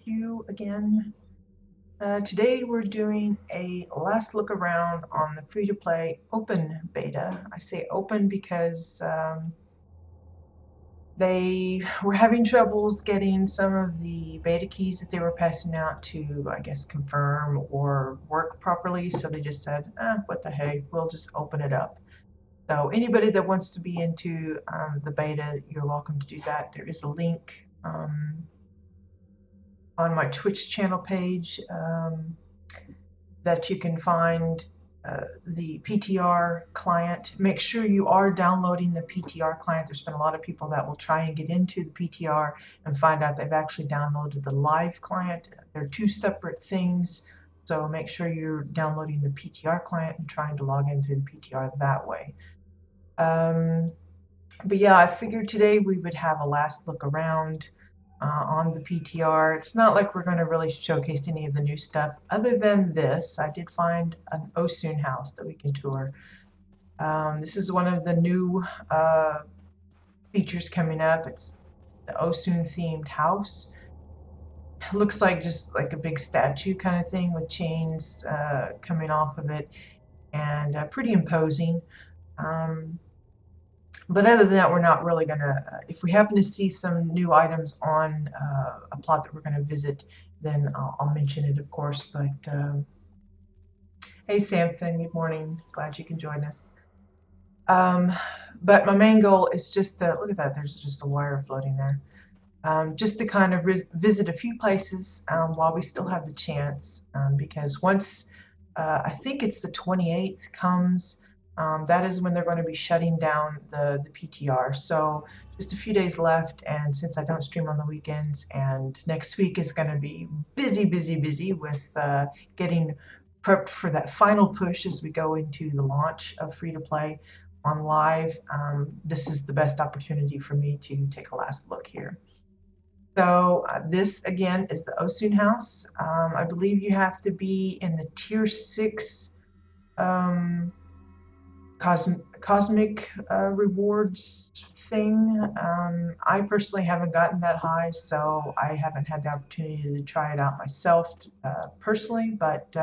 with you again. Today we're doing a last look around on the free-to-play open beta. I say open because they were having troubles getting some of the beta keys that they were passing out to, I guess, confirm or work properly. So they just said, what the heck, we'll just open it up. So anybody that wants to be into the beta, you're welcome to do that. There is a link on my Twitch channel page that you can find the PTR client. Make sure you are downloading the PTR client. There's been a lot of people that will try and get into the PTR and find out they've actually downloaded the live client. They're two separate things, so make sure you're downloading the PTR client and trying to log into the PTR that way. But yeah, I figured today we would have a last look around on the PTR. It's not like we're going to really showcase any of the new stuff other than this. I did find an Osun house that we can tour. This is one of the new features coming up. It's the Osun themed house. It looks like just like a big statue kind of thing with chains coming off of it, and pretty imposing. But other than that, we're not really going to, if we happen to see some new items on a plot that we're going to visit, then I'll mention it, of course. But hey, Samson, good morning. Glad you can join us. But my main goal is just to, look at that, there's just a wire floating there. Just to kind of visit a few places while we still have the chance, because once, I think it's the 28th comes, that is when they're going to be shutting down the PTR. So just a few days left, and since I don't stream on the weekends, and next week is going to be busy with getting prepped for that final push as we go into the launch of free-to-play on live, this is the best opportunity for me to take a last look here. So this again is the Osun house. I believe you have to be in the tier 6 cosmic rewards thing. I personally haven't gotten that high, so I haven't had the opportunity to try it out myself personally, but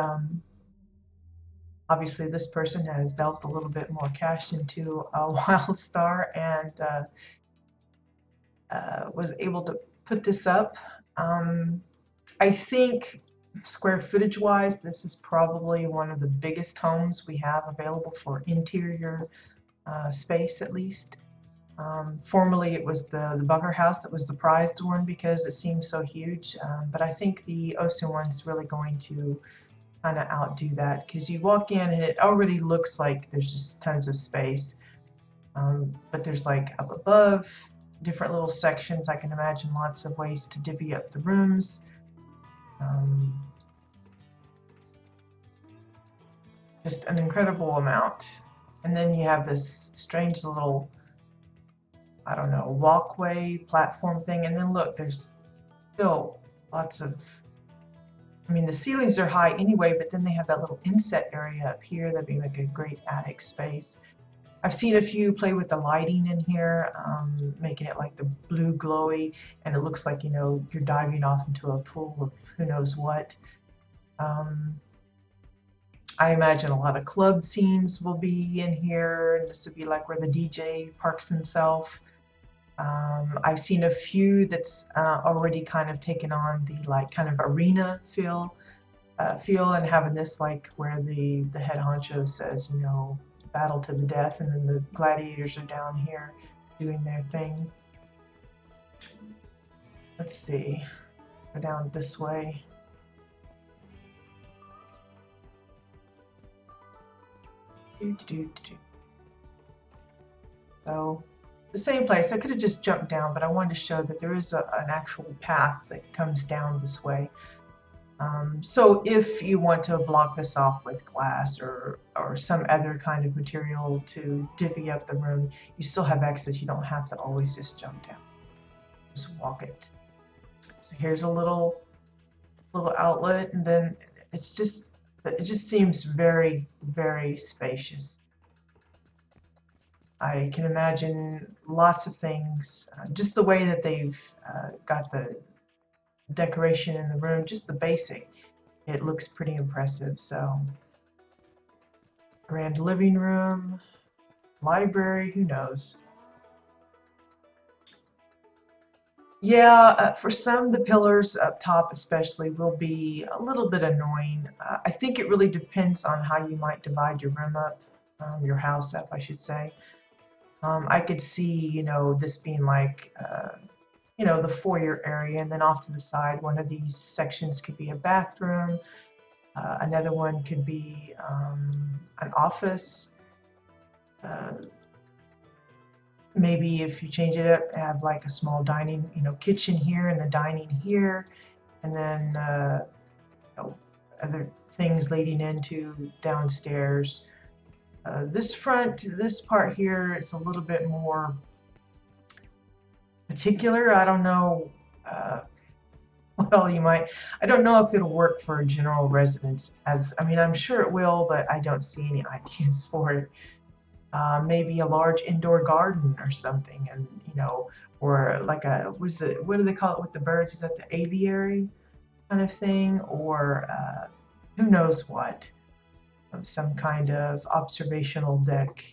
obviously this person has dealt a little bit more cash into WildStar and was able to put this up. I think square footage wise, this is probably one of the biggest homes we have available for interior space, at least. Formerly it was the Bugger house that was the prized one because it seemed so huge, but I think the Osun one is really going to kind of outdo that, because you walk in and it already looks like there's just tons of space, but there's like up above different little sections. I can imagine lots of ways to divvy up the rooms. Just an incredible amount. And then you have this strange little, I don't know, walkway platform thing. And then look, there's still lots of, I mean, the ceilings are high anyway, but then they have that little inset area up here that'd be like a great attic space. I've seen a few play with the lighting in here, making it like the blue glowy, and it looks like, you know, you're diving off into a pool of who knows what. I imagine a lot of club scenes will be in here, and this would be like where the DJ parks himself. I've seen a few that's already kind of taken on the like kind of arena feel, and having this like where the head honcho says, you know, battle to the death, and then the gladiators are down here doing their thing. Let's see, go down this way. So the same place. I could have just jumped down, but I wanted to show that there is an actual path that comes down this way. So if you want to block this off with glass or some other kind of material to divvy up the room, you still have access. You don't have to always just jump down. Just walk it. So here's a little outlet, and then it just seems very, very spacious. I can imagine lots of things, just the way that they've got the decoration in the room, just the basic, it looks pretty impressive. So, grand living room, library, who knows? Yeah, for some, the pillars up top especially will be a little bit annoying. I think it really depends on how you might divide your room up, your house up, I should say. I could see, this being like, the foyer area, and then off to the side, one of these sections could be a bathroom. Another one could be an office. Uh, Maybe if you change it up, have like a small dining, kitchen here and the dining here, and then other things leading into downstairs. This part here, it's a little bit more particular. I don't know. Uh, well, I don't know if it'll work for a general residence. I mean, I'm sure it will, but I don't see any ideas for it. Maybe a large indoor garden or something, and or like what do they call it with the birds? Is that the aviary kind of thing, or who knows what? Some kind of observational deck.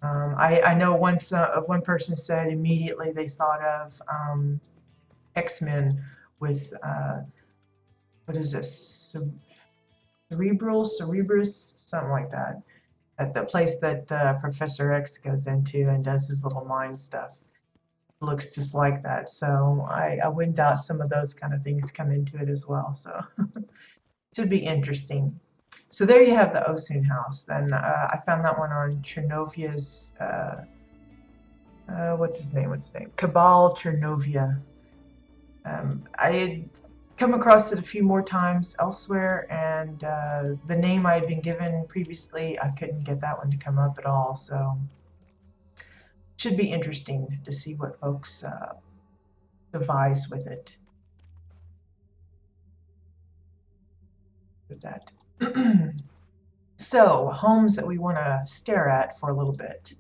I know once one person said immediately they thought of X-Men with what is this? Cerebrus, something like that. At the place that Professor X goes into and does his little mind stuff. Looks just like that. So I wouldn't doubt some of those kind of things come into it as well. So should be interesting. So there you have the Osun house. Then I found that one on Chernovia's, what's his name? Cabal Chernovia. I had come across it a few more times elsewhere, and the name I had been given previously, I couldn't get that one to come up at all. So should be interesting to see what folks devise with it. With that. So, homes that we want to stare at for a little bit.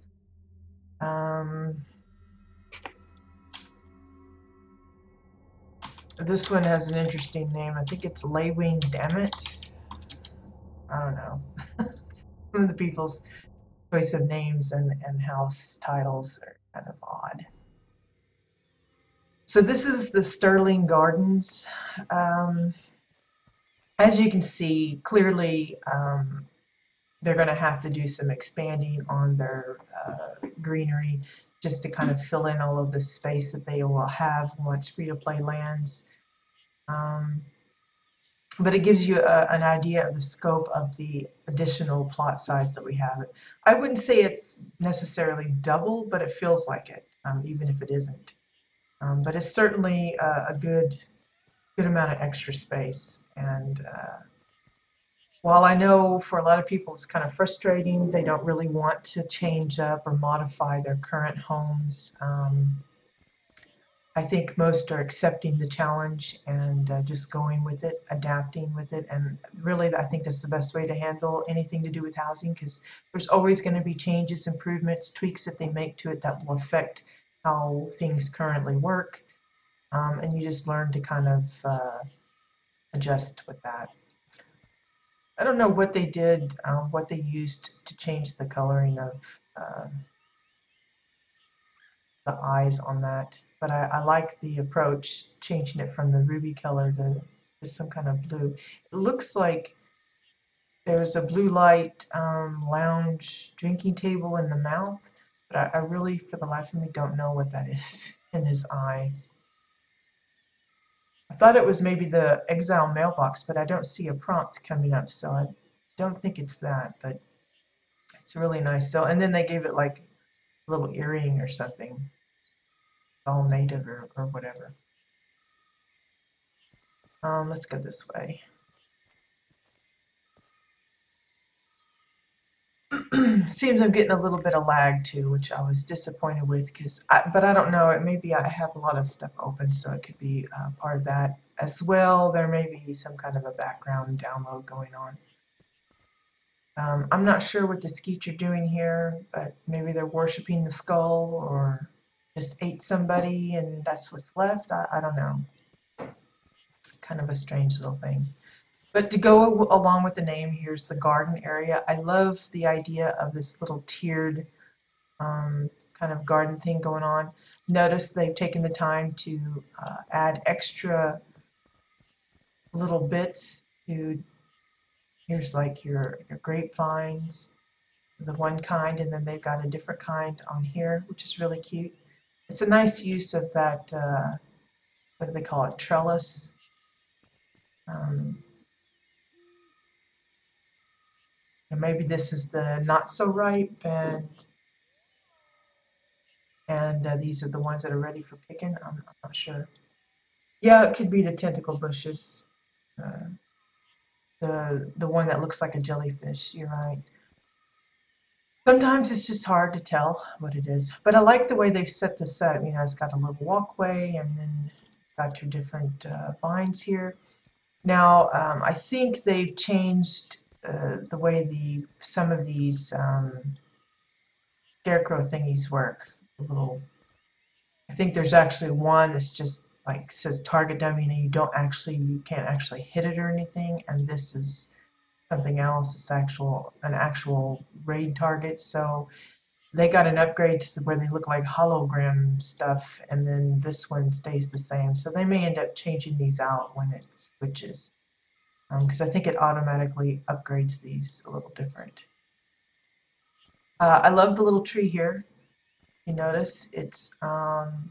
This one has an interesting name. I think it's Laywing Dammit. I don't know. Some of the people's choice of names and house titles are kind of odd. So this is the Sterling Gardens. As you can see, clearly they're going to have to do some expanding on their greenery just to kind of fill in all of the space that they will have once free-to-play lands. But it gives you an idea of the scope of the additional plot size that we have. I wouldn't say it's necessarily double, but it feels like it, even if it isn't. But it's certainly a good amount of extra space. And while I know for a lot of people it's kind of frustrating, they don't really want to change up or modify their current homes. I think most are accepting the challenge and just going with it, adapting with it. And really, I think that's the best way to handle anything to do with housing, because there's always going to be changes, improvements, tweaks that they make to it that will affect how things currently work. And you just learn to kind of adjust with that. I don't know what they did, what they used to change the coloring of the eyes on that. But I like the approach, changing it from the ruby color to some kind of blue. It looks like there's a blue light lounge drinking table in the mouth, but I really, for the life of me, don't know what that is in his eyes. I thought it was maybe the exile mailbox, but I don't see a prompt coming up, so I don't think it's that, but it's really nice. So, and then they gave it like a little earring or something, all native or whatever. Let's go this way. Seems I'm getting a little bit of lag too, which I was disappointed with, but I don't know, maybe I have a lot of stuff open, so it could be part of that as well. There may be some kind of a background download going on. I'm not sure what the skeets are doing here, but maybe they're worshiping the skull or just ate somebody and that's what's left. I don't know. kind of a strange little thing. But to go along with the name, here's the garden area. I love the idea of this little tiered kind of garden thing going on. Notice they've taken the time to add extra little bits to, here's like your grapevines, the one kind, and then they've got a different kind on here, which is really cute. It's a nice use of that, what do they call it, trellis. Um, and maybe this is the not so ripe, and these are the ones that are ready for picking. I'm not sure. Yeah, it could be the tentacle bushes. Uh, the one that looks like a jellyfish. You're right. Sometimes it's just hard to tell what it is, but I like the way they've set this up. You know, it's got a little walkway, and then got your different vines here. Now, I think they've changed the way some of these scarecrow thingies work. A little. I think there's actually one that's just like says target dummy, and you can't actually hit it or anything. And this is something else. It's an actual raid target. So they got an upgrade to where they look like hologram stuff, and then this one stays the same. So they may end up changing these out when it switches, because I think it automatically upgrades these a little different. I love the little tree here. You notice it's I'm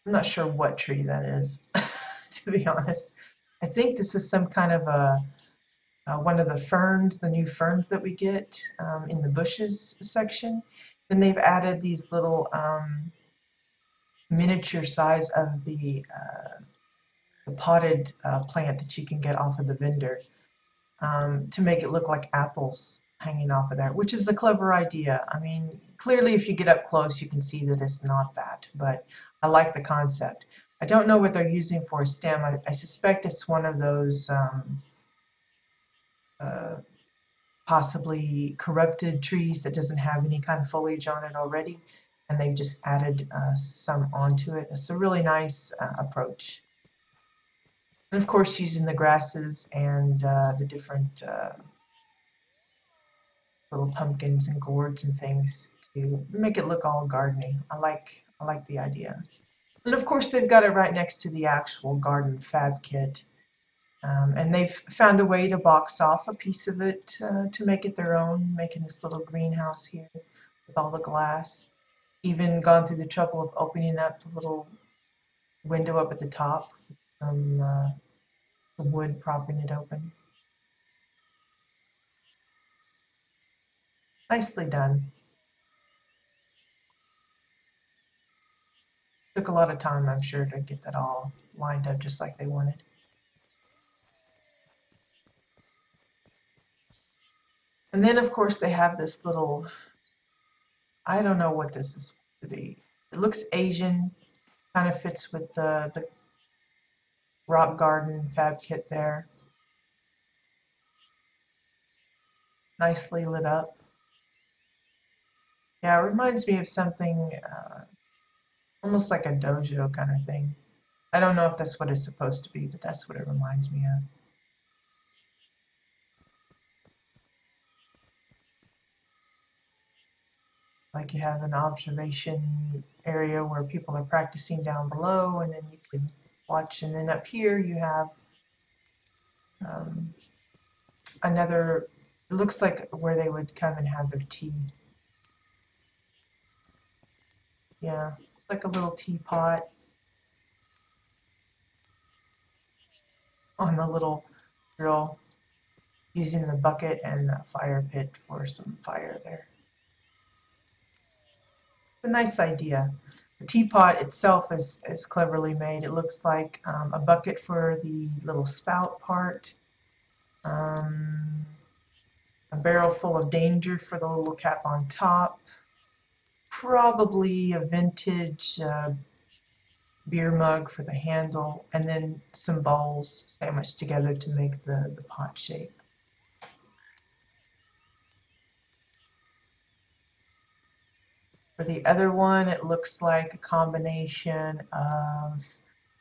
not sure what tree that is, to be honest. I think this is some kind of one of the ferns, the new ferns that we get in the bushes section. Then they've added these little miniature size of the potted plant that you can get off of the vendor to make it look like apples hanging off of there, which is a clever idea. I mean, clearly if you get up close, you can see that it's not that, but I like the concept. I don't know what they're using for a stem. I suspect it's one of those uh, possibly corrupted trees that doesn't have any kind of foliage on it already, and they've just added some onto it. It's a really nice approach. And of course, using the grasses and the different little pumpkins and gourds and things to make it look all gardeny. I like the idea. And of course, they've got it right next to the actual garden fab kit. And they've found a way to box off a piece of it to make it their own, making this little greenhouse here with all the glass. Even gone through the trouble of opening up the little window up at the top, some wood propping it open. Nicely done. Took a lot of time, I'm sure, to get that all lined up just like they wanted. And then, of course, they have this little, I don't know what this is supposed to be. It looks Asian, kind of fits with the rock garden fab kit there. Nicely lit up. Yeah, it reminds me of something almost like a dojo kind of thing. I don't know if that's what it's supposed to be, but that's what it reminds me of. Like you have an observation area where people are practicing down below, and then you can watch. And then up here you have um, another, it looks like where they would come and have their tea. Yeah, it's like a little teapot on the little grill, using the bucket and the fire pit for some fire there. It's a nice idea. The teapot itself is cleverly made. It looks like a bucket for the little spout part, um, a barrel full of danger for the little cap on top, probably a vintage beer mug for the handle, and then some bowls sandwiched together to make the pot shape. For the other one, it looks like a combination of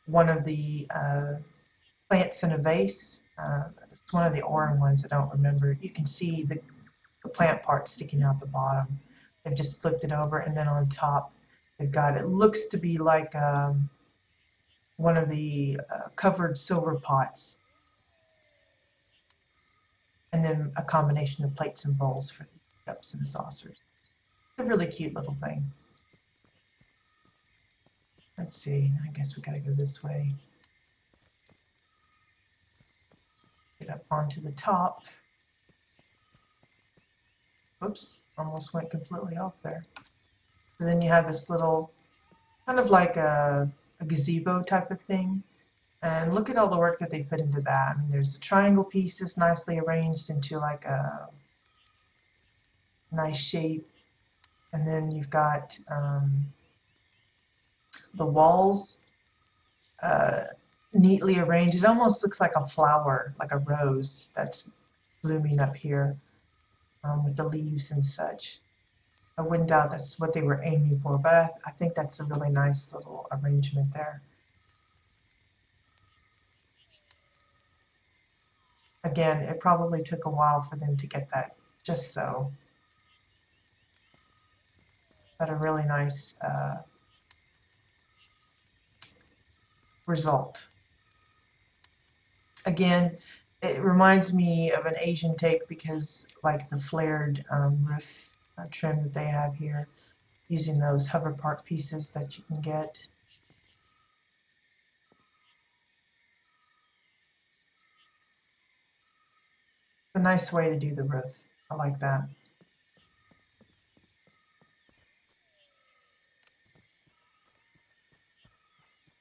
one of the plants in a vase. It's one of the orange ones, I don't remember. You can see the plant part sticking out the bottom. They've just flipped it over, and then on top, they've got, it looks to be like one of the covered silver pots, and then a combination of plates and bowls for the cups and saucers. It's a really cute little thing. Let's see, I guess we gotta go this way. Get up onto the top. Whoops, almost went completely off there. And then you have this little, kind of like a gazebo type of thing. And look at all the work that they put into that. I mean, there's the triangle pieces nicely arranged into like a nice shape. And then you've got the walls neatly arranged. It almost looks like a flower, like a rose that's blooming up here with the leaves and such. I wouldn't doubt that's what they were aiming for, but I think that's a really nice little arrangement there. Again, it probably took a while for them to get that just so. But a really nice result. Again, it reminds me of an Asian take because like the flared roof trim that they have here, using those hover part pieces that you can get. It's a nice way to do the roof. I like that.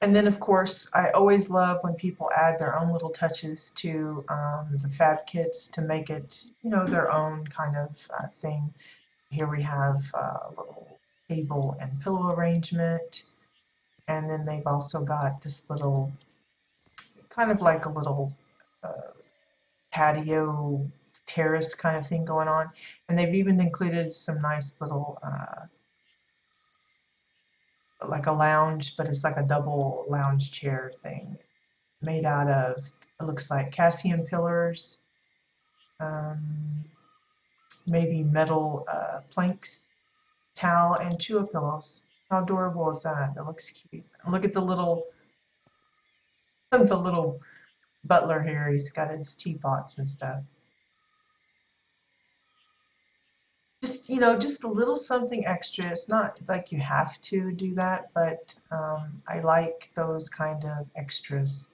And then, of course, I always love when people add their own little touches to the fab kits to make it, you know, their own kind of thing. Here we have a little table and pillow arrangement. And then they've also got this little, kind of like a little patio terrace kind of thing going on. And they've even included some nice little like a lounge, but it's like a double lounge chair thing made out of, it looks like Cassian pillars, um, maybe metal planks, towel, and Chua pillows. How adorable is that? That looks cute. And look at the little butler here. He's got his teapots and stuff. Just, you know, just a little something extra. It's not like you have to do that, but I like those kind of extras.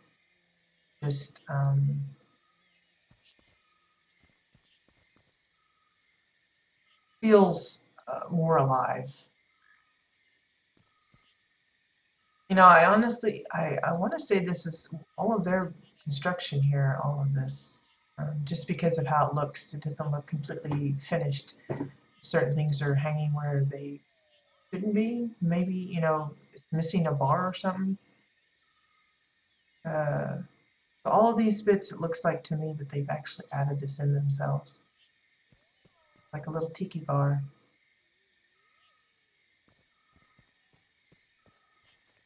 Just feels more alive. You know, I honestly, I want to say this is all of their construction here, all of this, just because of how it looks. It doesn't look completely finished. Certain things are hanging where they shouldn't be. Maybe, you know, it's missing a bar or something. Uh, all of these bits, it looks like to me that they've actually added this in themselves. Like a little tiki bar.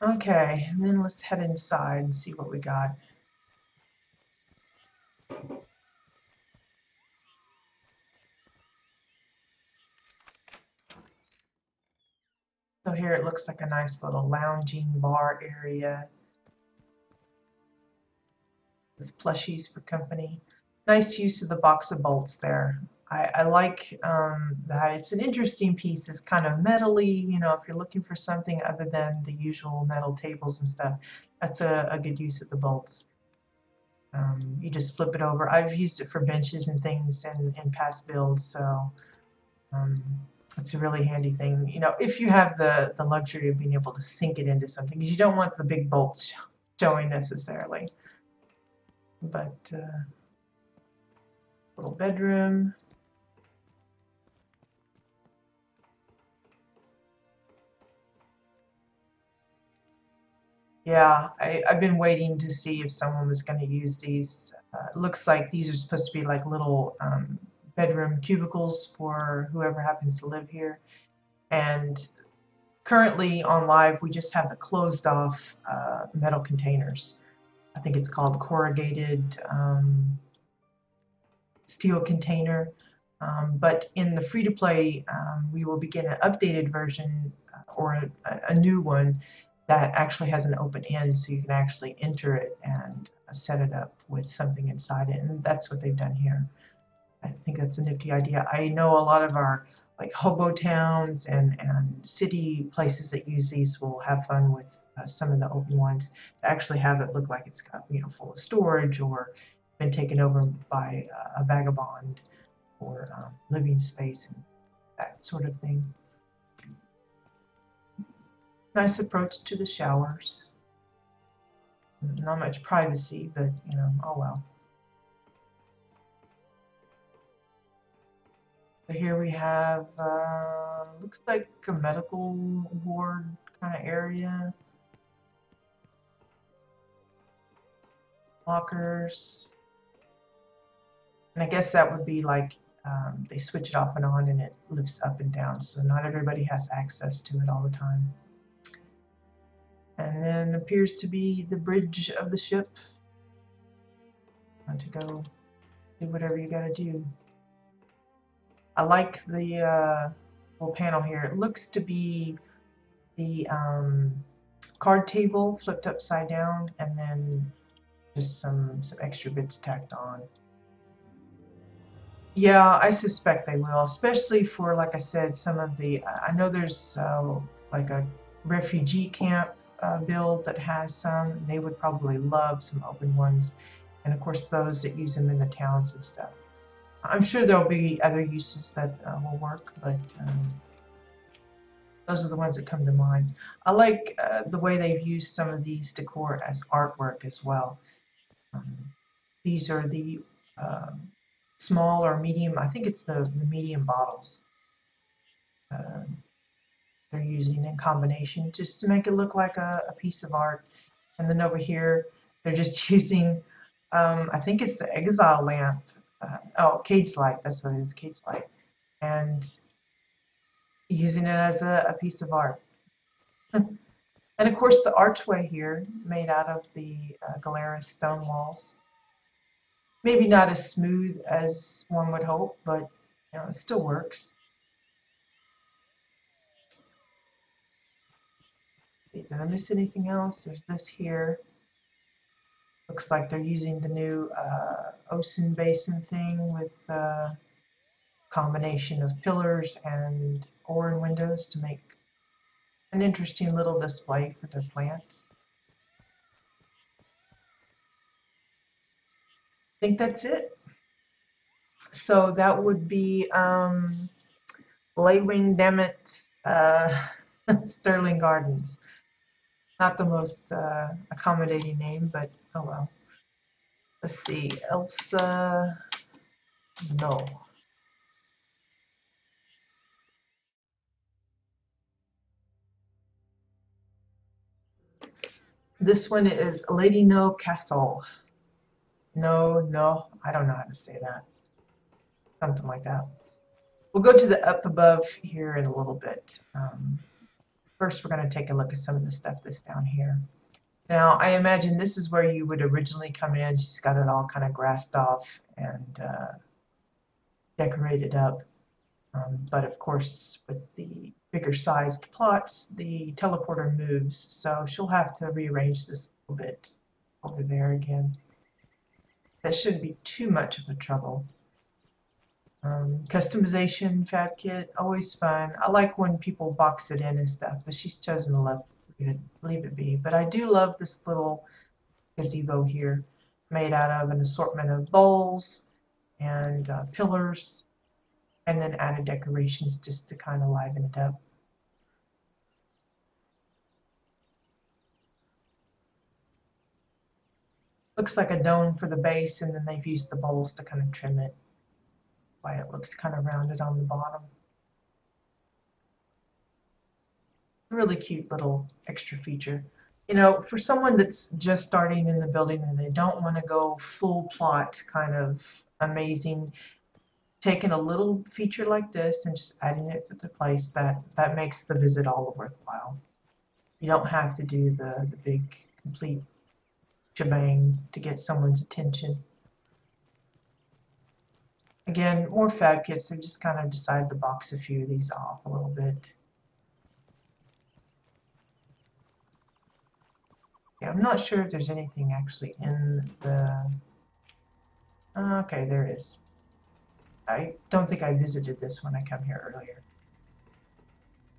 Okay, and then let's head inside and see what we got. So here it looks like a nice little lounging bar area with plushies for company. Nice use of the box of bolts there. I like that it's an interesting piece. It's kind of metally, you know, if you're looking for something other than the usual metal tables and stuff, that's a good use of the bolts. You just flip it over. I've used it for benches and things in past builds, so it's a really handy thing. You know, if you have the luxury of being able to sink it into something, because you don't want the big bolts showing necessarily. But little bedroom. Yeah, I've been waiting to see if someone was going to use these. It looks like these are supposed to be like little bedroom cubicles for whoever happens to live here. And currently on live, we just have the closed off metal containers. I think it's called corrugated steel container. But in the free-to-play, we will begin an updated version or a new one that actually has an open end, so you can actually enter it and set it up with something inside it. And that's what they've done here. I think that's a nifty idea. I know a lot of our like hobo towns and city places that use these will have fun with some of the open ones to actually have it look like it's got, full of storage or been taken over by a vagabond or living space and that sort of thing. Nice approach to the showers. Not much privacy, but oh well. So here we have, looks like a medical ward kind of area. Lockers. And I guess that would be like they switch it off and on and it lifts up and down. So not everybody has access to it all the time. And then appears to be the bridge of the ship. To go do whatever you gotta do. I like the little panel here. It looks to be the card table flipped upside down and then just some extra bits tacked on. Yeah, I suspect they will, especially for, like I said, some of the, I know there's like a refugee camp build that has some. They would probably love some open ones. And of course, those that use them in the towns and stuff. I'm sure there'll be other uses that will work, but those are the ones that come to mind. I like the way they've used some of these decor as artwork as well. These are the small or medium, I think it's the medium bottles they're using in combination just to make it look like a piece of art. And then over here, they're just using, I think it's the exile lamp. Cage light, that's what it is, cage light. And using it as a piece of art. And of course the archway here, made out of the Galeras stone walls. Maybe not as smooth as one would hope, but it still works. Did I miss anything else? There's this here. Looks like they're using the new Ocean Basin thing with combination of pillars and oran windows to make an interesting little display for their plants. I think that's it. So that would be Blaywing Dammit Sterling Gardens. Not the most accommodating name, but oh well. Let's see, Elsa, no. This one is Lady No Castle. No, I don't know how to say that. Something like that. We'll go to the up above here in a little bit. First, we're going to take a look at some of the stuff that's down here. Now, I imagine this is where you would originally come in. She's got it all kind of grassed off and decorated up. But of course, with the bigger sized plots, the teleporter moves. So she'll have to rearrange this a little bit over there again. That shouldn't be too much of a trouble. Customization, fab kit, always fun. I like when people box it in and stuff, but she's chosen to leave it be. But I do love this little gazebo here, made out of an assortment of bowls and pillars, and then added decorations just to kind of liven it up. Looks like a dome for the base, and then they've used the bowls to kind of trim it. Why it looks kind of rounded on the bottom. A really cute little extra feature. For someone that's just starting in the building and they don't want to go full plot kind of amazing, taking a little feature like this and just adding it to the place, that makes the visit all worthwhile. You don't have to do the big complete shebang to get someone's attention. Again, more fab kits, I just kind of decided to box a few of these off a little bit. Yeah, I'm not sure if there's anything actually in the... Okay, there is. I don't think I visited this when I come here earlier.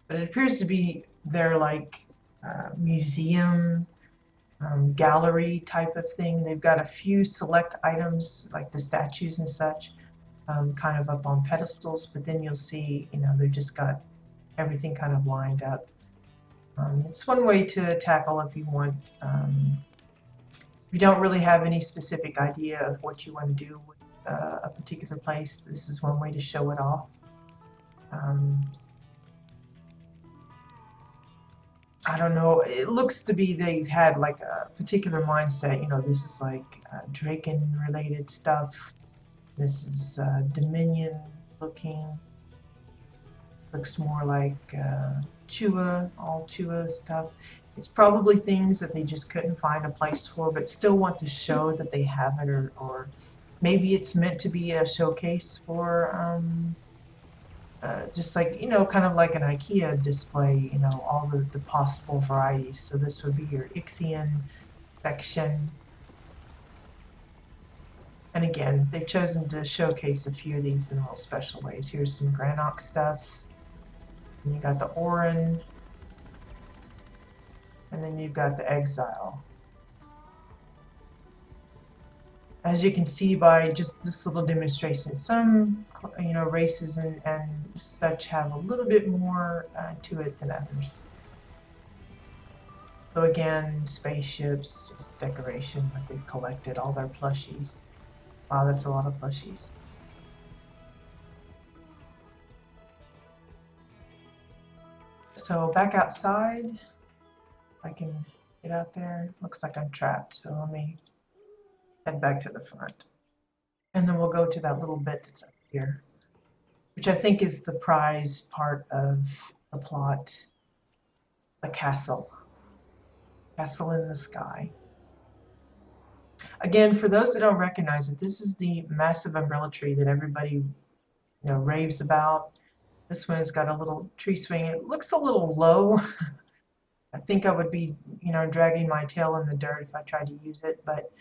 But it appears to be their like museum, gallery type of thing. They've got a few select items like the statues and such kind of up on pedestals, but then you'll see, they've just got everything kind of lined up. It's one way to tackle if you want, if you don't really have any specific idea of what you want to do with a particular place, this is one way to show it off. I don't know, it looks to be they've had like a particular mindset, this is like Draken related stuff. This is Dominion looking. Looks more like Chua, all Chua stuff. It's probably things that they just couldn't find a place for, but still want to show that they have it, or maybe it's meant to be a showcase for just like, kind of like an IKEA display, all the possible varieties. So this would be your Ichthian section. And again, they've chosen to showcase a few of these in real special ways. Here's some Granok stuff. And you got the Orin. And then you've got the Exile. As you can see by just this little demonstration, some races and such have a little bit more to it than others. So again, spaceships, just decoration, but they've collected all their plushies. Wow, that's a lot of plushies. So back outside, if I can get out there, looks like I'm trapped, so let me head back to the front. And then we'll go to that little bit that's up here, which I think is the prize part of the plot, the castle. Castle in the sky. Again, for those that don't recognize it, this is the massive umbrella tree that everybody raves about. This one's got a little tree swing. It looks a little low. I think I would be, dragging my tail in the dirt if I tried to use it, but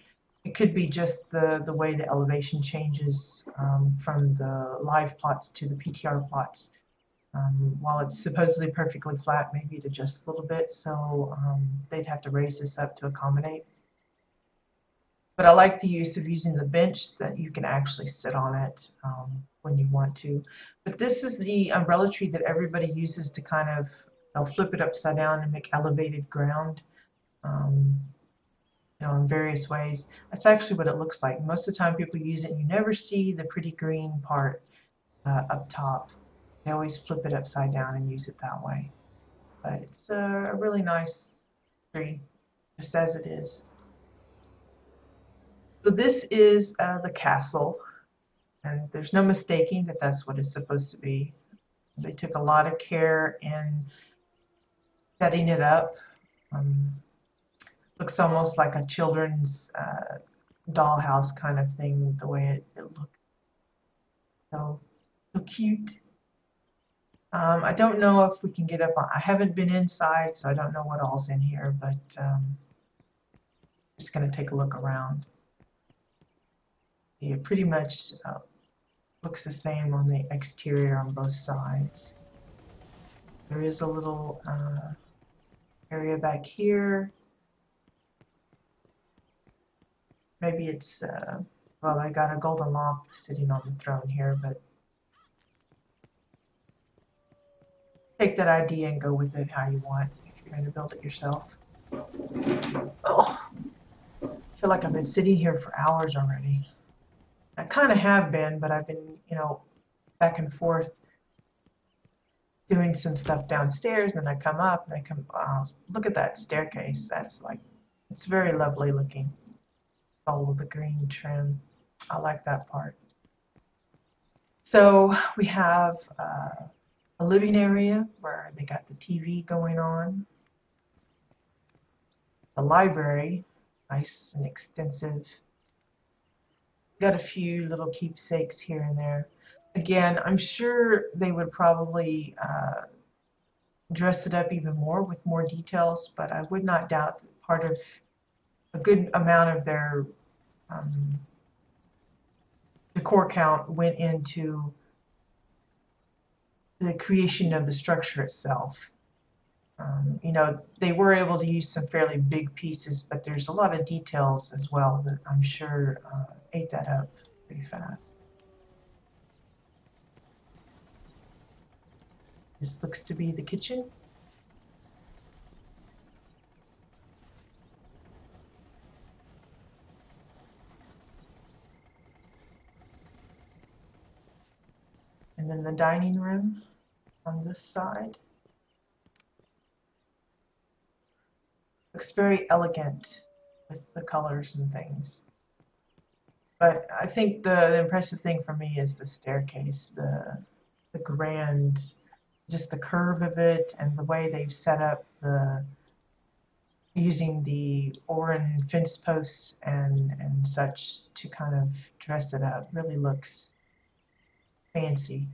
it could be just the way the elevation changes from the live plots to the PTR plots. While it's supposedly perfectly flat, maybe it adjusts a little bit, so they'd have to raise this up to accommodate. But I like the use of using the bench that you can actually sit on it when you want to. But this is the umbrella tree that everybody uses to kind of, they'll flip it upside down and make elevated ground, in various ways. That's actually what it looks like. Most of the time people use it and you never see the pretty green part up top. They always flip it upside down and use it that way. But it's a really nice tree, just as it is. So this is the castle, and there's no mistaking that that's what it's supposed to be. They took a lot of care in setting it up. Looks almost like a children's dollhouse kind of thing, the way it looks. So cute. I don't know if we can get up on, I haven't been inside, so I don't know what all's in here, but just going to take a look around. It pretty much looks the same on the exterior on both sides. There is a little area back here. Maybe it's, well, I got a golden lamp sitting on the throne here, but take that idea and go with it how you want if you're going to build it yourself. Oh, I feel like I've been sitting here for hours already. I kind of have been, but I've been, back and forth doing some stuff downstairs, and I come up and I come, wow, look at that staircase. That's like, it's very lovely looking. All of the green trim. I like that part. So we have a living area where they got the TV going on, the library, nice and extensive. Got a few little keepsakes here and there. Again, I'm sure they would probably dress it up even more with more details, but I would not doubt that part of a good amount of their um, decor count went into the creation of the structure itself. You know, they were able to use some fairly big pieces, but there's a lot of details as well that I'm sure ate that up pretty fast. This looks to be the kitchen. And then the dining room on this side. Looks very elegant with the colors and things. But I think the impressive thing for me is the staircase, the grand, just the curve of it and the way they've set up the using the Oran fence posts and such to kind of dress it up. Really looks fancy.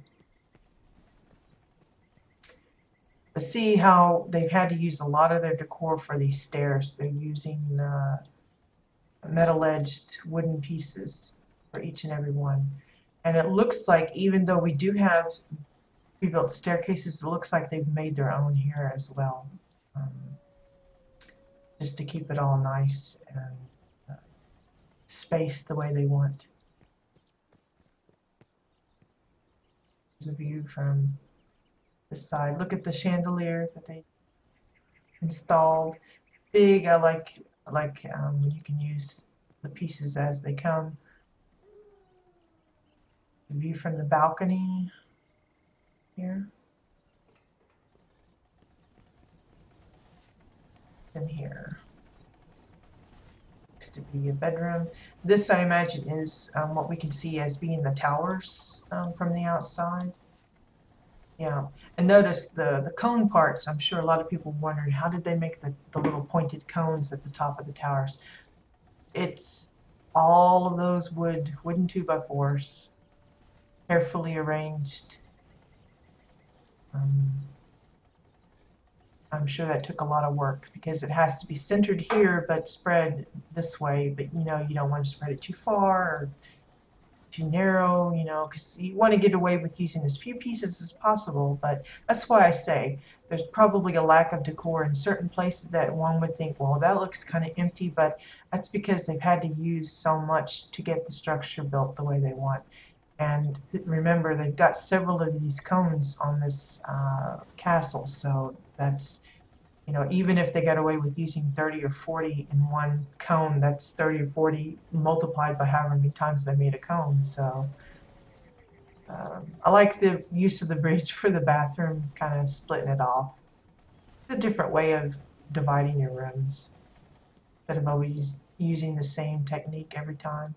But see how they've had to use a lot of their decor for these stairs. They're using metal-edged wooden pieces for each and every one. And it looks like even though we do have pre-built staircases, it looks like they've made their own here as well. Just to keep it all nice and spaced the way they want. Here's a view from this side. Look at the chandelier that they installed. Big. I like you can use the pieces as they come. The view from the balcony here. And here. Looks to be a bedroom. This, I imagine, is what we can see as being the towers from the outside. Yeah, and notice the cone parts. I'm sure a lot of people wondered how did they make the little pointed cones at the top of the towers. It's all of those wooden 2x4s, carefully arranged. I'm sure that took a lot of work because it has to be centered here but spread this way. But you know, you don't want to spread it too far or too narrow, you know, because you want to get away with using as few pieces as possible. But that's why I say there's probably a lack of decor in certain places that one would think, well, that looks kind of empty, but that's because they've had to use so much to get the structure built the way they want. And remember, they've got several of these cones on this castle, so that's, you know, even if they got away with using 30 or 40 in one cone, that's 30 or 40 multiplied by however many times they made a cone. So I like the use of the bridge for the bathroom, kind of splitting it off. It's a different way of dividing your rooms instead of always using the same technique every time.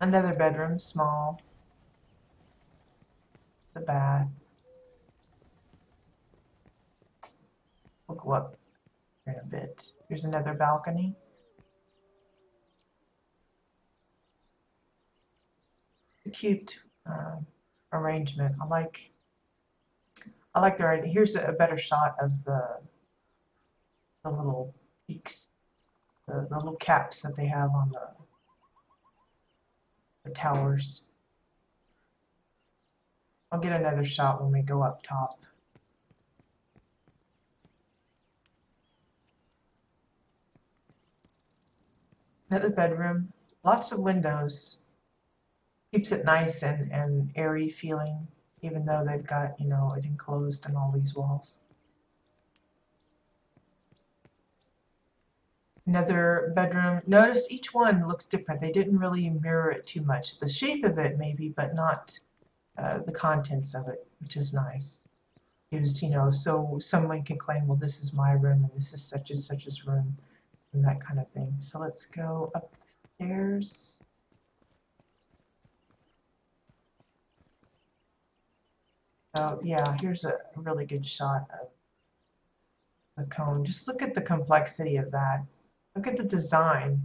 Another bedroom, small. The bath. We'll go up in a bit. Here's another balcony. It's a cute arrangement. I like their idea. Here's a better shot of the little peaks, the little caps that they have on the towers. I'll get another shot when we go up top. Another bedroom, lots of windows. Keeps it nice and airy feeling, even though they've got, you know, it enclosed in all these walls. Another bedroom. Notice each one looks different. They didn't really mirror it too much. The shape of it maybe, but not the contents of it, which is nice. Gives, you know, so someone can claim, well, this is my room and this is such and such's room and that kind of thing. So let's go upstairs. So yeah, here's a really good shot of the cone. Just look at the complexity of that. Look at the design.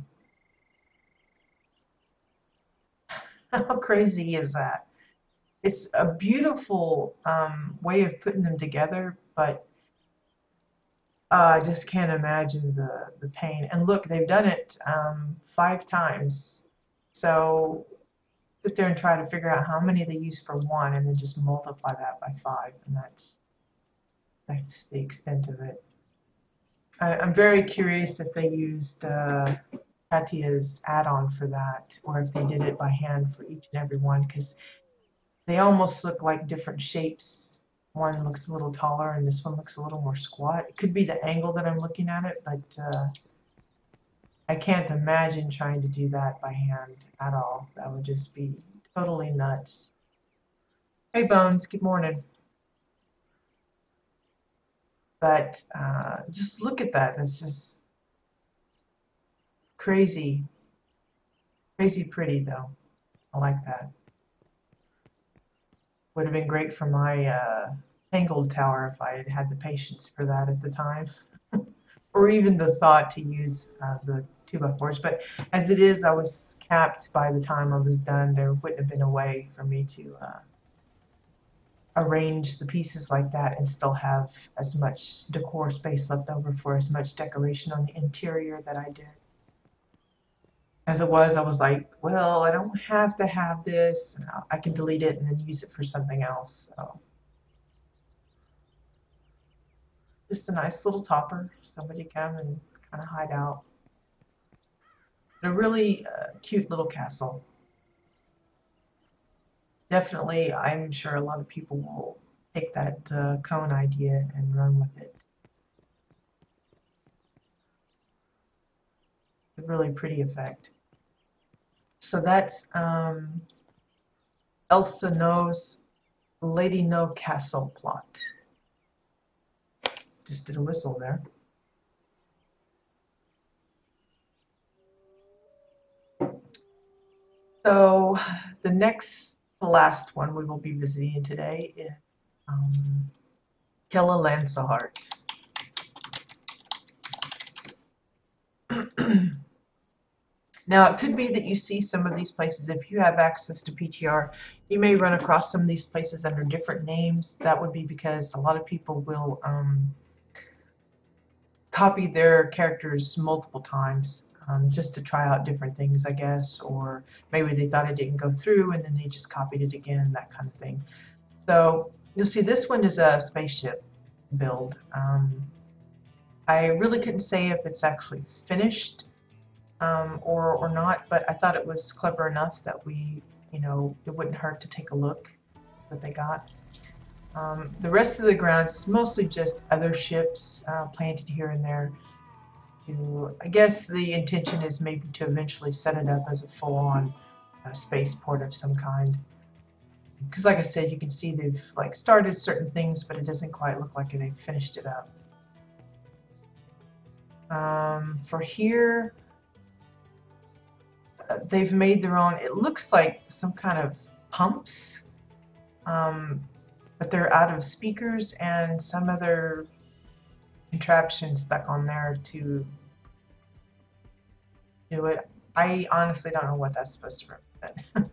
How crazy is that? It's a beautiful way of putting them together, but I just can't imagine the pain. And look, they've done it 5 times. So sit there and try to figure out how many they use for one, and then just multiply that by 5, and that's the extent of it. I'm very curious if they used Katia's add-on for that, or if they did it by hand for each and every one, because they almost look like different shapes. One looks a little taller, and this one looks a little more squat. It could be the angle that I'm looking at it, but I can't imagine trying to do that by hand at all. That would just be totally nuts. Hey, Bones, good morning. But just look at that. It's just crazy. Crazy pretty, though. I like that. Would have been great for my Tangled tower if I had had the patience for that at the time. Or even the thought to use the 2x4s. But as it is, I was capped by the time I was done. There wouldn't have been a way for me to arrange the pieces like that and still have as much decor space left over for as much decoration on the interior that I did. As it was, I was like, well, I don't have to have this. I can delete it and then use it for something else. So just a nice little topper. Somebody come and kind of hide out. But a really cute little castle. Definitely, I'm sure a lot of people will take that cone idea and run with it. It's a really pretty effect. So that's Elsa No's Lady No Castle plot. Just did a whistle there. So the last one we will be visiting today is Kella Lansahart. Now, it could be that you see some of these places. If you have access to PTR, you may run across some of these places under different names. That would be because a lot of people will copy their characters multiple times just to try out different things, I guess. Or maybe they thought it didn't go through and then they just copied it again, that kind of thing. So you'll see this one is a spaceship build. I really couldn't say if it's actually finished or not, but I thought it was clever enough that it wouldn't hurt to take a look what they got. The rest of the grounds is mostly just other ships planted here and there. I guess the intention is maybe to eventually set it up as a full-on spaceport of some kind. Because like I said, you can see they've started certain things, but it doesn't quite look like they've finished it up. For here, they've made their own, it looks like some kind of pumps, but they're out of speakers and some other contraption stuck on there to do it. I honestly don't know what that's supposed to represent.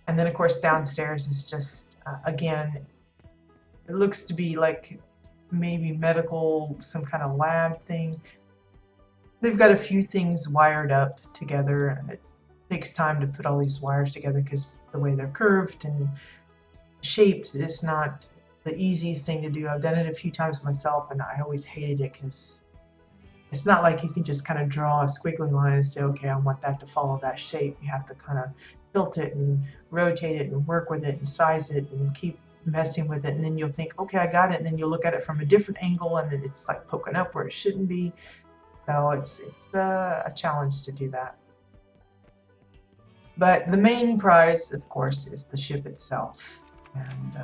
And then of course downstairs is just, again, it looks to be like maybe medical, some kind of lab thing. They've got a few things wired up together, and it takes time to put all these wires together because the way they're curved and shaped is not the easiest thing to do. I've done it a few times myself, and I always hated it because it's not like you can just kind of draw a squiggly line and say, okay, I want that to follow that shape. You have to kind of tilt it and rotate it and work with it and size it and keep messing with it, and then you'll think, okay, I got it, and then you'll look at it from a different angle, and then it's like poking up where it shouldn't be. So it's a challenge to do that. But the main prize, of course, is the ship itself. And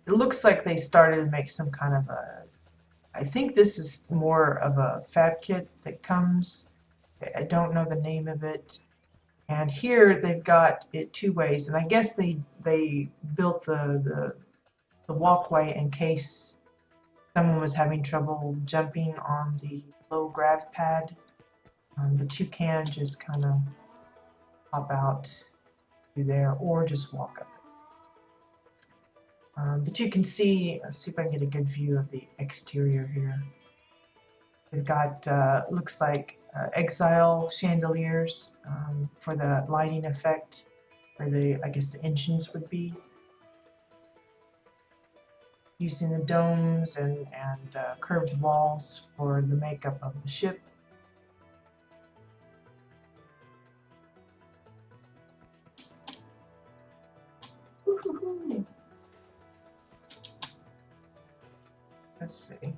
it looks like they started to make some kind of I think this is more of a fab kit that comes. I don't know the name of it. And here they've got it two ways, and I guess they built the walkway in case someone was having trouble jumping on the low grav pad, but you can just kind of hop out through there or just walk up it. But you can see, let's see if I can get a good view of the exterior here. They've got, looks like exile chandeliers for the lighting effect, where I guess the engines would be. Using the domes and curved walls for the makeup of the ship. Let's see.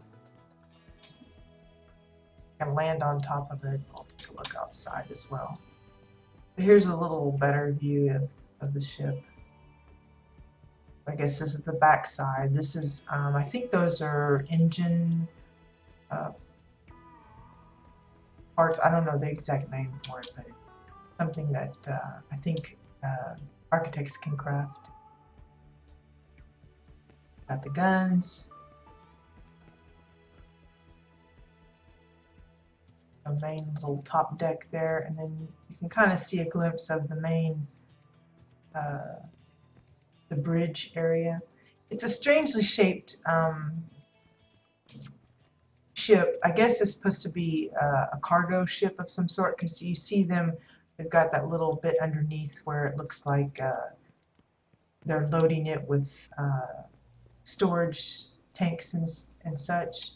And land on top of it. I'll take a look outside as well. But here's a little better view of the ship. I guess this is the back side. This is, I think those are engine parts. I don't know the exact name for it, but it's something that I think architects can craft. Got the guns. A main little top deck there, and then you can kind of see a glimpse of the main the bridge area. It's a strangely shaped ship. I guess it's supposed to be a cargo ship of some sort, because you see them, they've got that little bit underneath where it looks like they're loading it with storage tanks and such.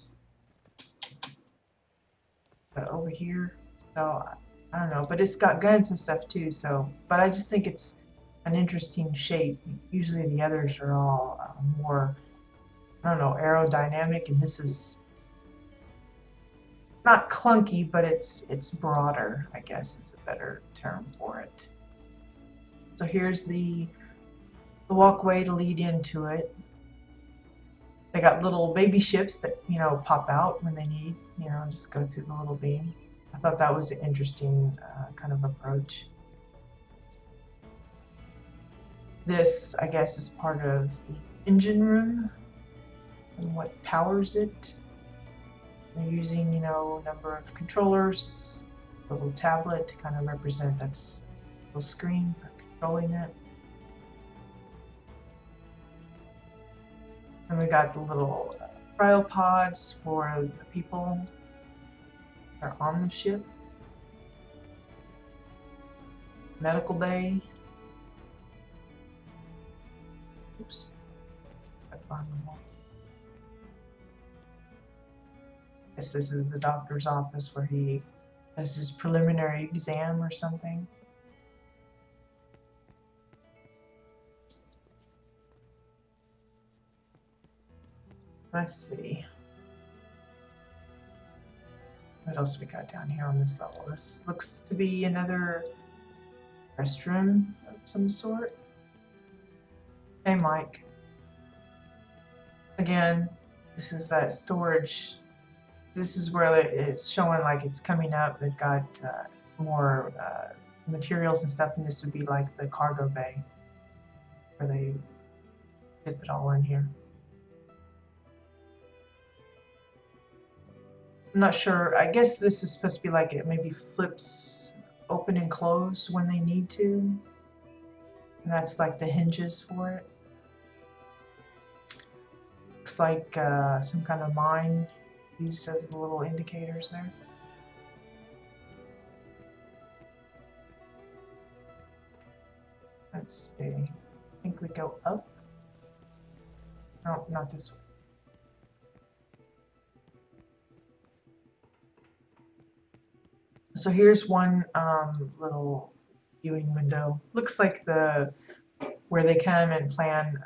But over here, so I don't know, but it's got guns and stuff too, so, but I just think it's an interesting shape. Usually the others are all more, I don't know, aerodynamic, and this is not clunky, but it's broader, I guess is a better term for it. So here's the walkway to lead into it. They got little baby ships that, you know, pop out when they need, you know, just go through the little beam. I thought that was an interesting kind of approach. This, I guess, is part of the engine room and what powers it. They're using, you know, a number of controllers, a little tablet to kind of represent that's a little screen for controlling it. And we got the little cryopods for the people that are on the ship. Medical bay. Oops. Up on the wall. Guess this is the doctor's office where he does his preliminary exam or something. Let's see. What else we got down here on this level? This looks to be another restroom of some sort. Hey, Mike. Again, this is that storage. This is where it's showing like it's coming up. They've got more materials and stuff, and this would be like the cargo bay where they dip it all in here. I'm not sure. I guess this is supposed to be like it maybe flips open and close when they need to. And that's like the hinges for it. Looks like some kind of mine used as the little indicators there. Let's see. I think we go up. No, not this way. So here's one little viewing window. Looks like where they come and plan.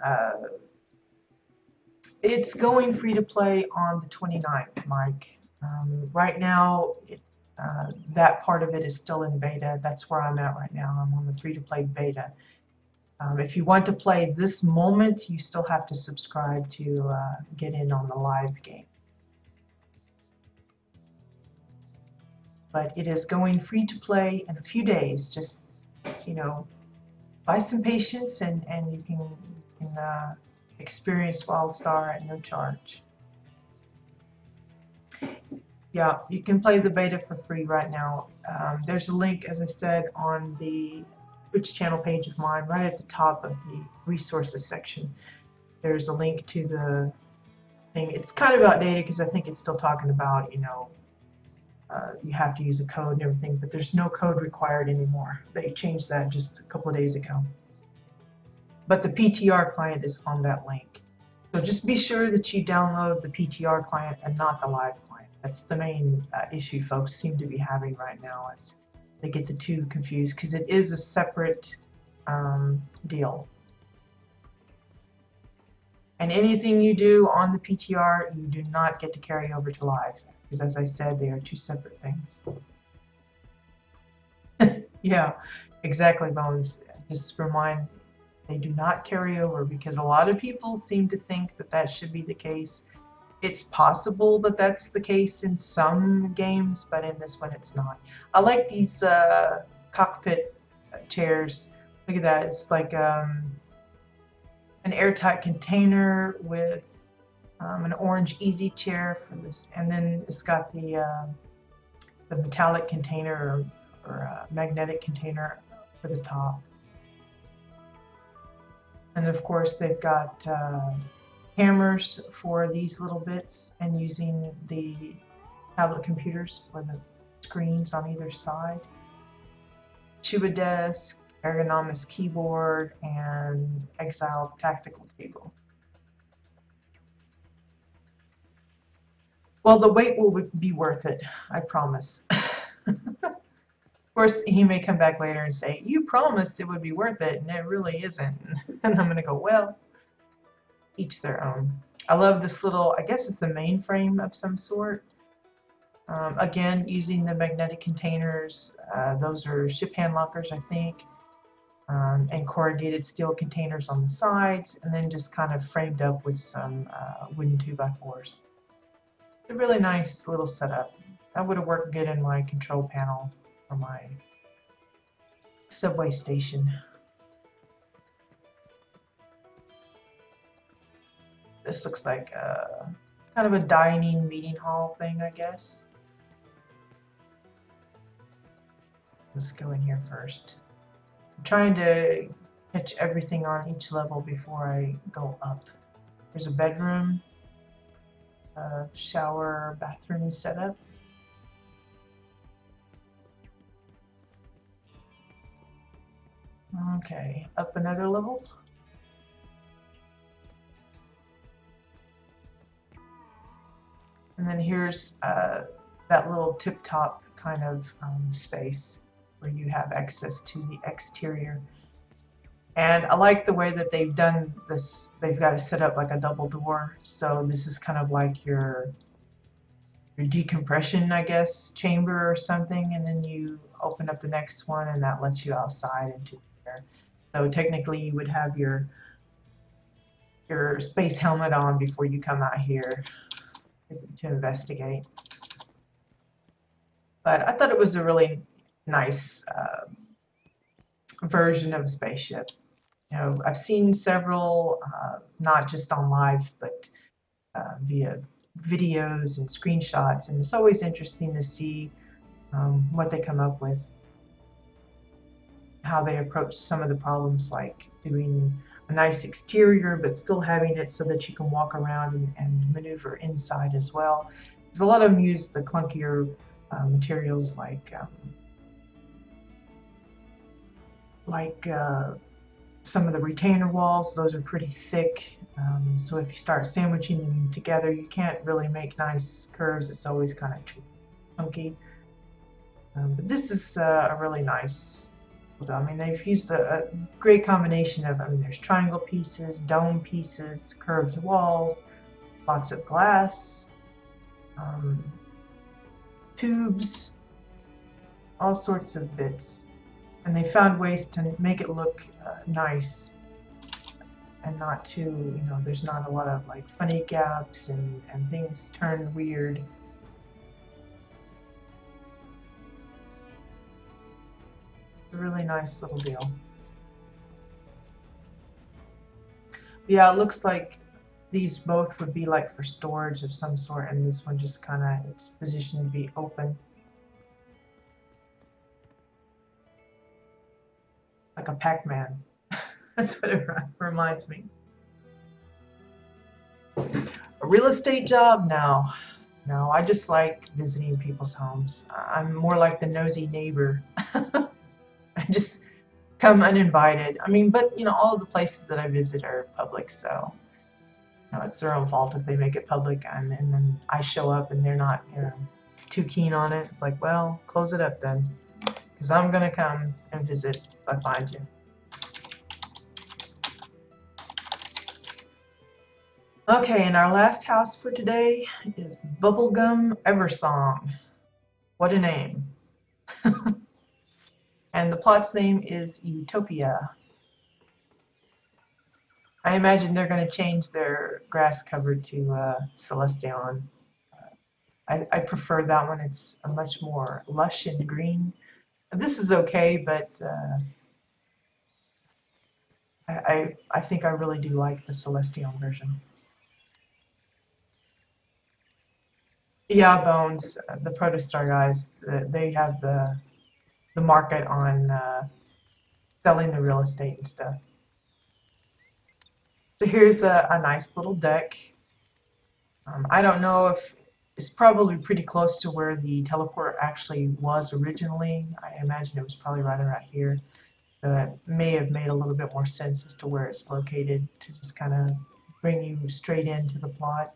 It's going free to play on the 29th, Mike. Right now, that part of it is still in beta. That's where I'm at right now. I'm on the free to play beta. If you want to play this moment, you still have to subscribe to get in on the live game. But it is going free to play in a few days, just just, buy some patience and you can experience WildStar at no charge. Yeah, you can play the beta for free right now. There's a link, as I said, on the Twitch channel page of mine, right at the top of the resources section. There's a link to the thing. It's kind of outdated because I think it's still talking about, you have to use a code and everything, but there's no code required anymore. They changed that just a couple of days ago. But the PTR client is on that link. So just be sure that you download the PTR client and not the live client. That's the main issue folks seem to be having right now, is they get the two confused because it is a separate deal. And anything you do on the PTR, you do not get to carry over to live, because as I said, they are two separate things. Yeah, exactly, Bones. Just remind, they do not carry over, because a lot of people seem to think that that should be the case. It's possible that that's the case in some games, but in this one it's not. I like these cockpit chairs. Look at that. It's like an airtight container with an orange easy chair for this, and then it's got the metallic container or magnetic container for the top. And of course they've got hammers for these little bits, and using the tablet computers for the screens on either side. Chuba desk, ergonomics keyboard, and Exile tactical table. Well, the wait will be worth it, I promise. Of course, he may come back later and say, you promised it would be worth it, and it really isn't. And I'm going to go, well, each their own. I love this little, I guess it's a mainframe of some sort. Again, using the magnetic containers. Those are ship hand lockers, I think. And corrugated steel containers on the sides, and then just kind of framed up with some wooden 2x4s. It's a really nice little setup. That would have worked good in my control panel for my subway station. This looks like kind of a dining meeting hall thing, I guess. Let's go in here first. I'm trying to catch everything on each level before I go up. There's a bedroom, shower, bathroom setup. Okay, up another level. And then here's that little tip-top kind of space where you have access to the exterior. And I like the way that they've done this. They've got it set up like a double door. So this is kind of like your decompression, I guess, chamber or something. And then you open up the next one, and that lets you outside into there. So technically you would have your space helmet on before you come out here to investigate. But I thought it was a really nice version of a spaceship. You know, I've seen several, not just on live, but via videos and screenshots, and it's always interesting to see what they come up with, how they approach some of the problems, like doing a nice exterior but still having it so that you can walk around and maneuver inside as well. Because a lot of them use the clunkier materials like some of the retainer walls. Those are pretty thick, so if you start sandwiching them together, you can't really make nice curves. It's always kind of chunky. But this is a really nice. I mean, they've used a great combination of, I mean, there's triangle pieces, dome pieces, curved walls, lots of glass, tubes, all sorts of bits. And they found ways to make it look nice and not too, you know, there's not a lot of like funny gaps and things turn weird. a really nice little deal. Yeah, it looks like these both would be like for storage of some sort, and this one just kind of, it's positioned to be open. Like a Pac-Man. That's what it reminds me. A real estate job? No. No, I just like visiting people's homes. I'm more like the nosy neighbor. I just come uninvited. I mean, but all of the places that I visit are public, so it's their own fault if they make it public, and then I show up and they're not, too keen on it. It's like, well, close it up then, because I'm gonna come and visit if I find you. Okay, and our last house for today is Bubblegum Eversong. What a name. And the plot's name is Utopia. I imagine they're going to change their grass cover to Celestion. I prefer that one. It's a much more lush and green. This is okay, but I think I really do like the Celestion version. Yeah, Bones, the Protostar guys, they have the market on selling the real estate and stuff. So here's a nice little deck. I don't know if it's probably pretty close to where the teleport actually was originally. I imagine it was probably right around here. So it may have made a little bit more sense as to where it's located to just kind of bring you straight into the plot.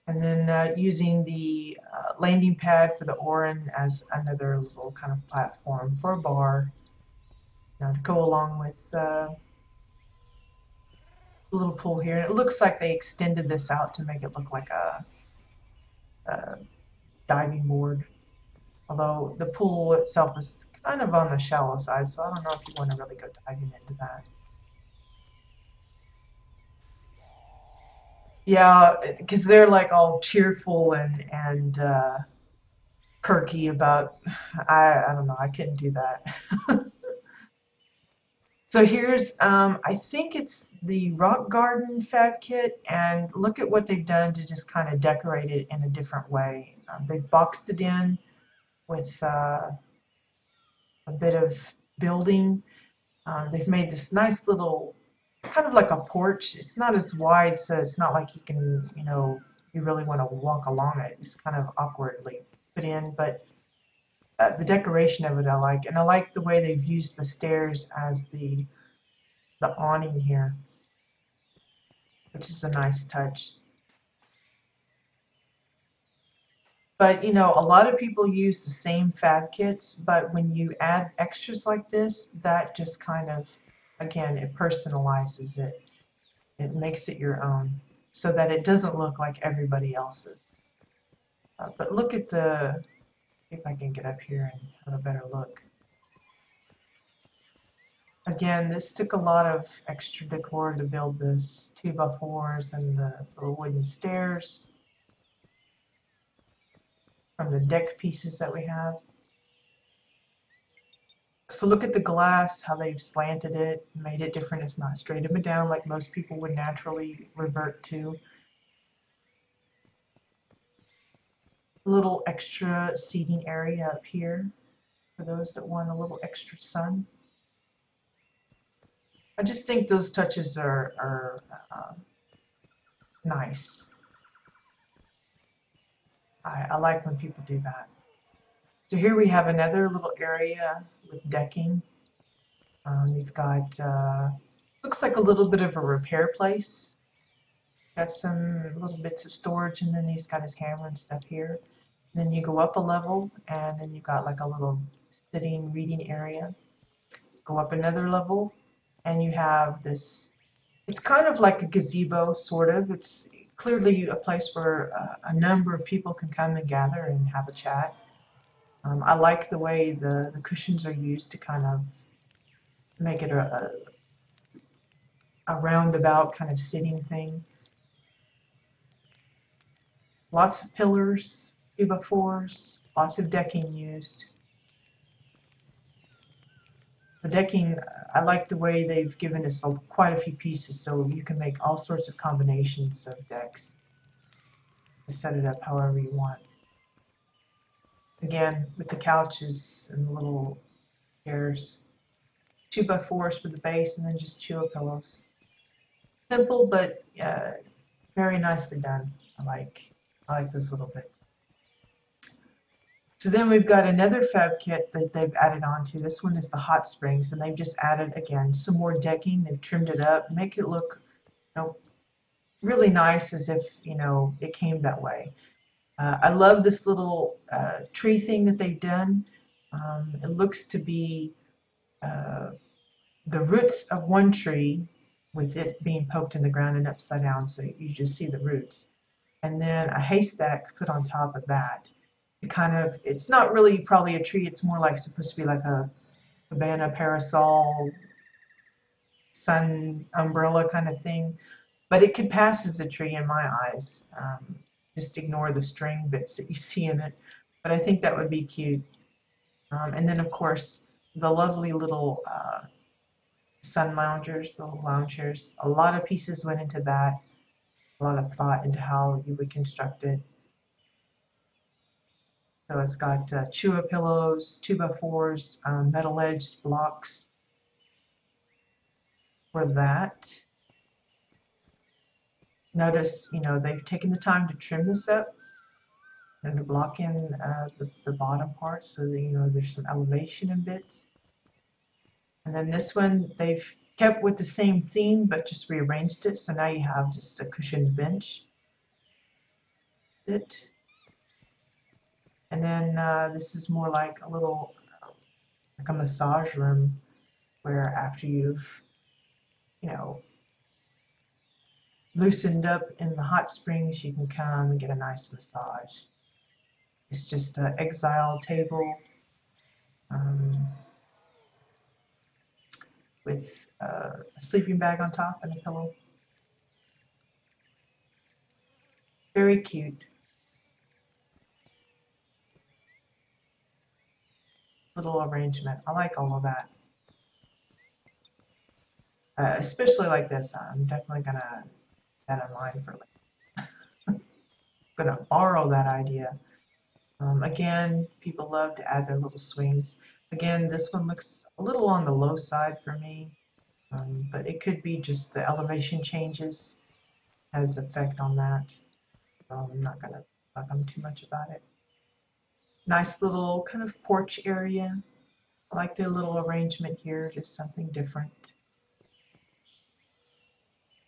And then using the landing pad for the Orin as another little kind of platform for a bar, to go along with the little pool here. And it looks like they extended this out to make it look like a diving board. Although the pool itself is kind of on the shallow side, so I don't know if you want to really go diving into that. Yeah, because they're like all cheerful and perky about, I don't know, I couldn't do that. So here's, I think it's the Rock Garden Fab Kit, and look at what they've done to just kind of decorate it in a different way. They've boxed it in with a bit of building. They've made this nice little, kind of like a porch. It's not as wide, so it's not like you can, you really want to walk along it. It's kind of awkwardly put in, but the decoration of it I like, and I like the way they've used the stairs as the awning here, which is a nice touch. But a lot of people use the same fab kits, but when you add extras like this, that just kind of, again, it personalizes it. It makes it your own so that it doesn't look like everybody else's. But look at see if I can get up here and have a better look. Again, this took a lot of extra decor to build this 2x4s and the little wooden stairs from the deck pieces that we have. So look at the glass, how they've slanted it, made it different. It's not straight up and down like most people would naturally revert to. A little extra seating area up here for those that want a little extra sun. I just think those touches are nice. I like when people do that. So here we have another little area with decking. You've got, looks like a little bit of a repair place. Got some little bits of storage, and then he's got his hammer and stuff here. And then you go up a level, and then you've got like a little sitting reading area. Go up another level, and you have this, it's kind of like a gazebo, sort of. It's clearly a place where a number of people can come and gather and have a chat. I like the way the cushions are used to kind of make it a roundabout kind of sitting thing. Lots of pillars. 2x4s, lots of decking used. The decking, I like the way they've given us quite a few pieces so you can make all sorts of combinations of decks to set it up however you want. Again, with the couches and the little chairs. 2x4s for the base and then just Chewa pillows. Simple, but very nicely done. I like those little bits. So then we've got another fab kit that they've added onto. This one is the hot springs, and they've just added, again, some more decking. They've trimmed it up, make it look, really nice, as if, it came that way. I love this little tree thing that they've done. It looks to be the roots of one tree with it being poked in the ground and upside down, so you just see the roots. And then a haystack put on top of that. It's not really probably a tree, it's more like supposed to be like a cabana, parasol, sun umbrella kind of thing. But it could pass as a tree in my eyes. Just ignore the string bits that you see in it. But I think that would be cute. And then, of course, the lovely little sun loungers, the little lounge chairs. A lot of pieces went into that. A lot of thought into how you would construct it. So it's got Chewa pillows, 2x4s, metal edged blocks for that. Notice, they've taken the time to trim this up and to block in the bottom part so that, there's some elevation in bits. And then this one, they've kept with the same theme, but just rearranged it. So now you have just a cushioned bench. And then this is more like a little, like a massage room, where after you've, loosened up in the hot springs, you can come and get a nice massage. It's just an exile table with a sleeping bag on top and a pillow. Very cute. Little arrangement. I like all of that. Especially like this. I'm definitely going to keep that in mind for later. I'm going to borrow that idea. Again, people love to add their little swings. Again, this one looks a little on the low side for me, but it could be just the elevation changes has effect on that. So I'm not going to talk too much about it. Nice little kind of porch area. I like their little arrangement here, just something different.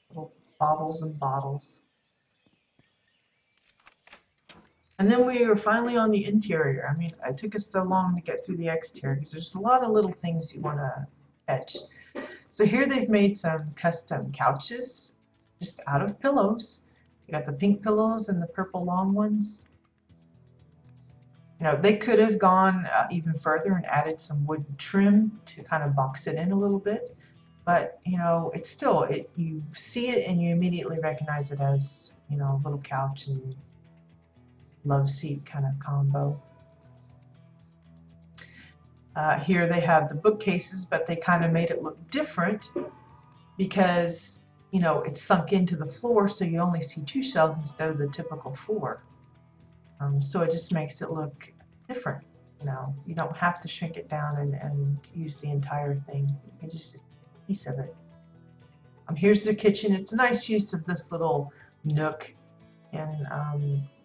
Little baubles and bottles. And then we were finally on the interior. I mean, it took us so long to get through the exterior because there's a lot of little things you want to etch. So here they've made some custom couches just out of pillows. You got the pink pillows and the purple long ones. They could have gone even further and added some wooden trim to kind of box it in a little bit. But, it's still, you see it and you immediately recognize it as, a little couch and love seat kind of combo. Here they have the bookcases, but they kind of made it look different because, it's sunk into the floor, so you only see 2 shelves instead of the typical 4. So it just makes it look different. You don't have to shrink it down and use the entire thing. You can just use a piece of it. Here's the kitchen. It's a nice use of this little nook in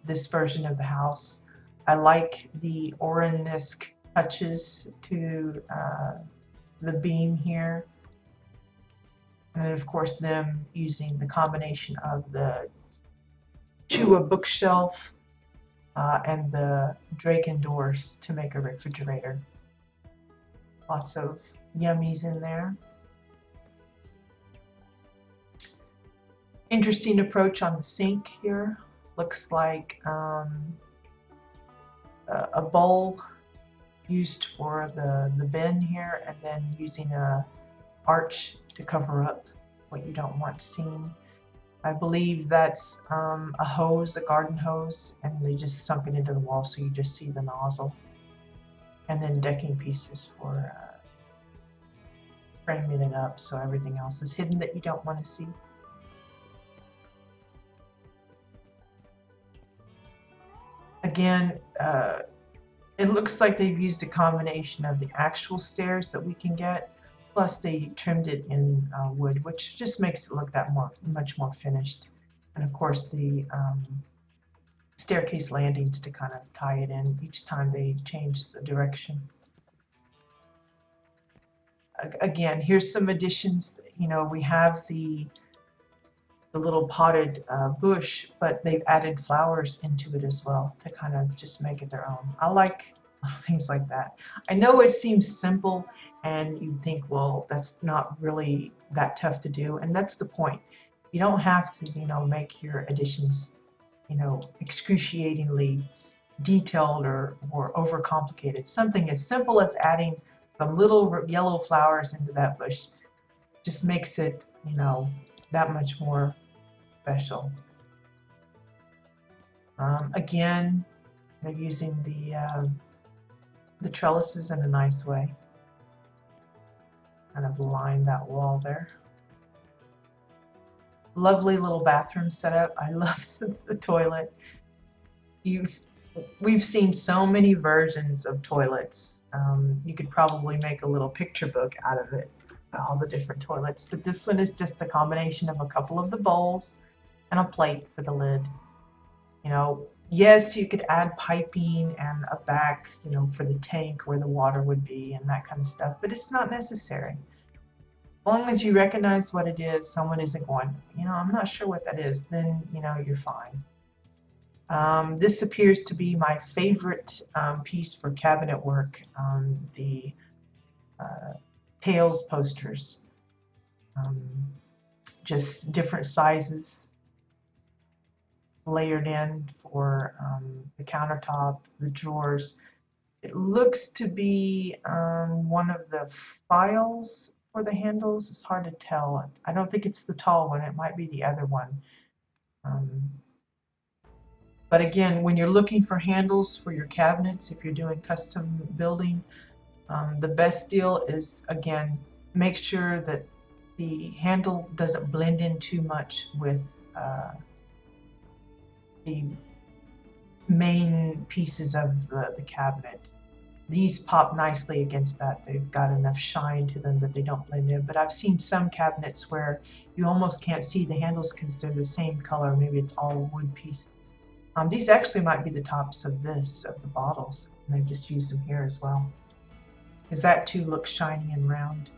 this version of the house. I like the Oran-esque touches to the beam here. And of course them using the combination of the Chewa bookshelf and the Draken doors to make a refrigerator. Lots of yummies in there. Interesting approach on the sink here. Looks like a bowl used for the bin here, and then using a arch to cover up what you don't want seen. I believe that's a hose, a garden hose, and they just sunk it into the wall so you just see the nozzle. And then decking pieces for framing it up so everything else is hidden that you don't want to see. Again, it looks like they've used a combination of the actual stairs that we can get, plus they trimmed it in wood, which just makes it look that much more finished. And of course the staircase landings to kind of tie it in each time they change the direction. Again, here's some additions. You know, we have the little potted bush, but they've added flowers into it as well to kind of just make it their own. I like things like that. I know it seems simple and you think, well, that's not really that tough to do, and that's the point. You don't have to, you know, make your additions, you know, excruciatingly detailed or overcomplicated. Something as simple as adding some little yellow flowers into that bush just makes it, you know, that much more special. Again, they're using the trellises in a nice way. Kind of line that wall there. Lovely little bathroom setup. I love the toilet. We've seen so many versions of toilets. You could probably make a little picture book out of it, all the different toilets. But this one is just the combination of a couple of the bowls and a plate for the lid. You know, yes, you could add piping and a back, you know, for the tank where the water would be and that kind of stuff, but it's not necessary. As long as you recognize what it is, someone isn't going, you know, I'm not sure what that is, then, you know, you're fine. This appears to be my favorite piece for cabinet work, the Tails posters. Just different sizes layered in for the countertop, the drawers. It looks to be one of the files for the handles. It's hard to tell. I don't think it's the tall one. It might be the other one. But again, when you're looking for handles for your cabinets, if you're doing custom building, the best deal is, again, make sure that the handle doesn't blend in too much with the main pieces of the cabinet. These pop nicely against that. They've got enough shine to them that they don't blend in. But I've seen some cabinets where you almost can't see the handles because they're the same color. Maybe it's all wood pieces. These actually might be the tops of the bottles. And they've just used them here as well. Because that too looks shiny and round.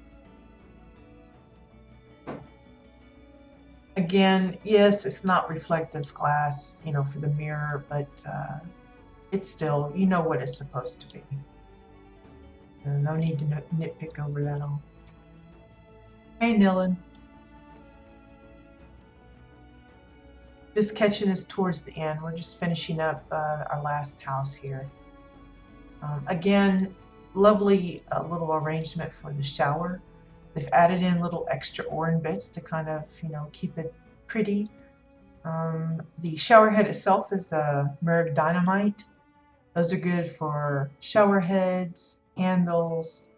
Again, yes, it's not reflective glass, you know, for the mirror, but it's still, you know what it's supposed to be. No need to nitpick over that all. Hey, Nilin. Just catching us towards the end. We're just finishing up our last house here. Again, lovely little arrangement for the shower. They've added in little extra orange bits to kind of, you know, keep it pretty. The shower head itself is a Merg Dynamite. Those are good for shower heads, handles,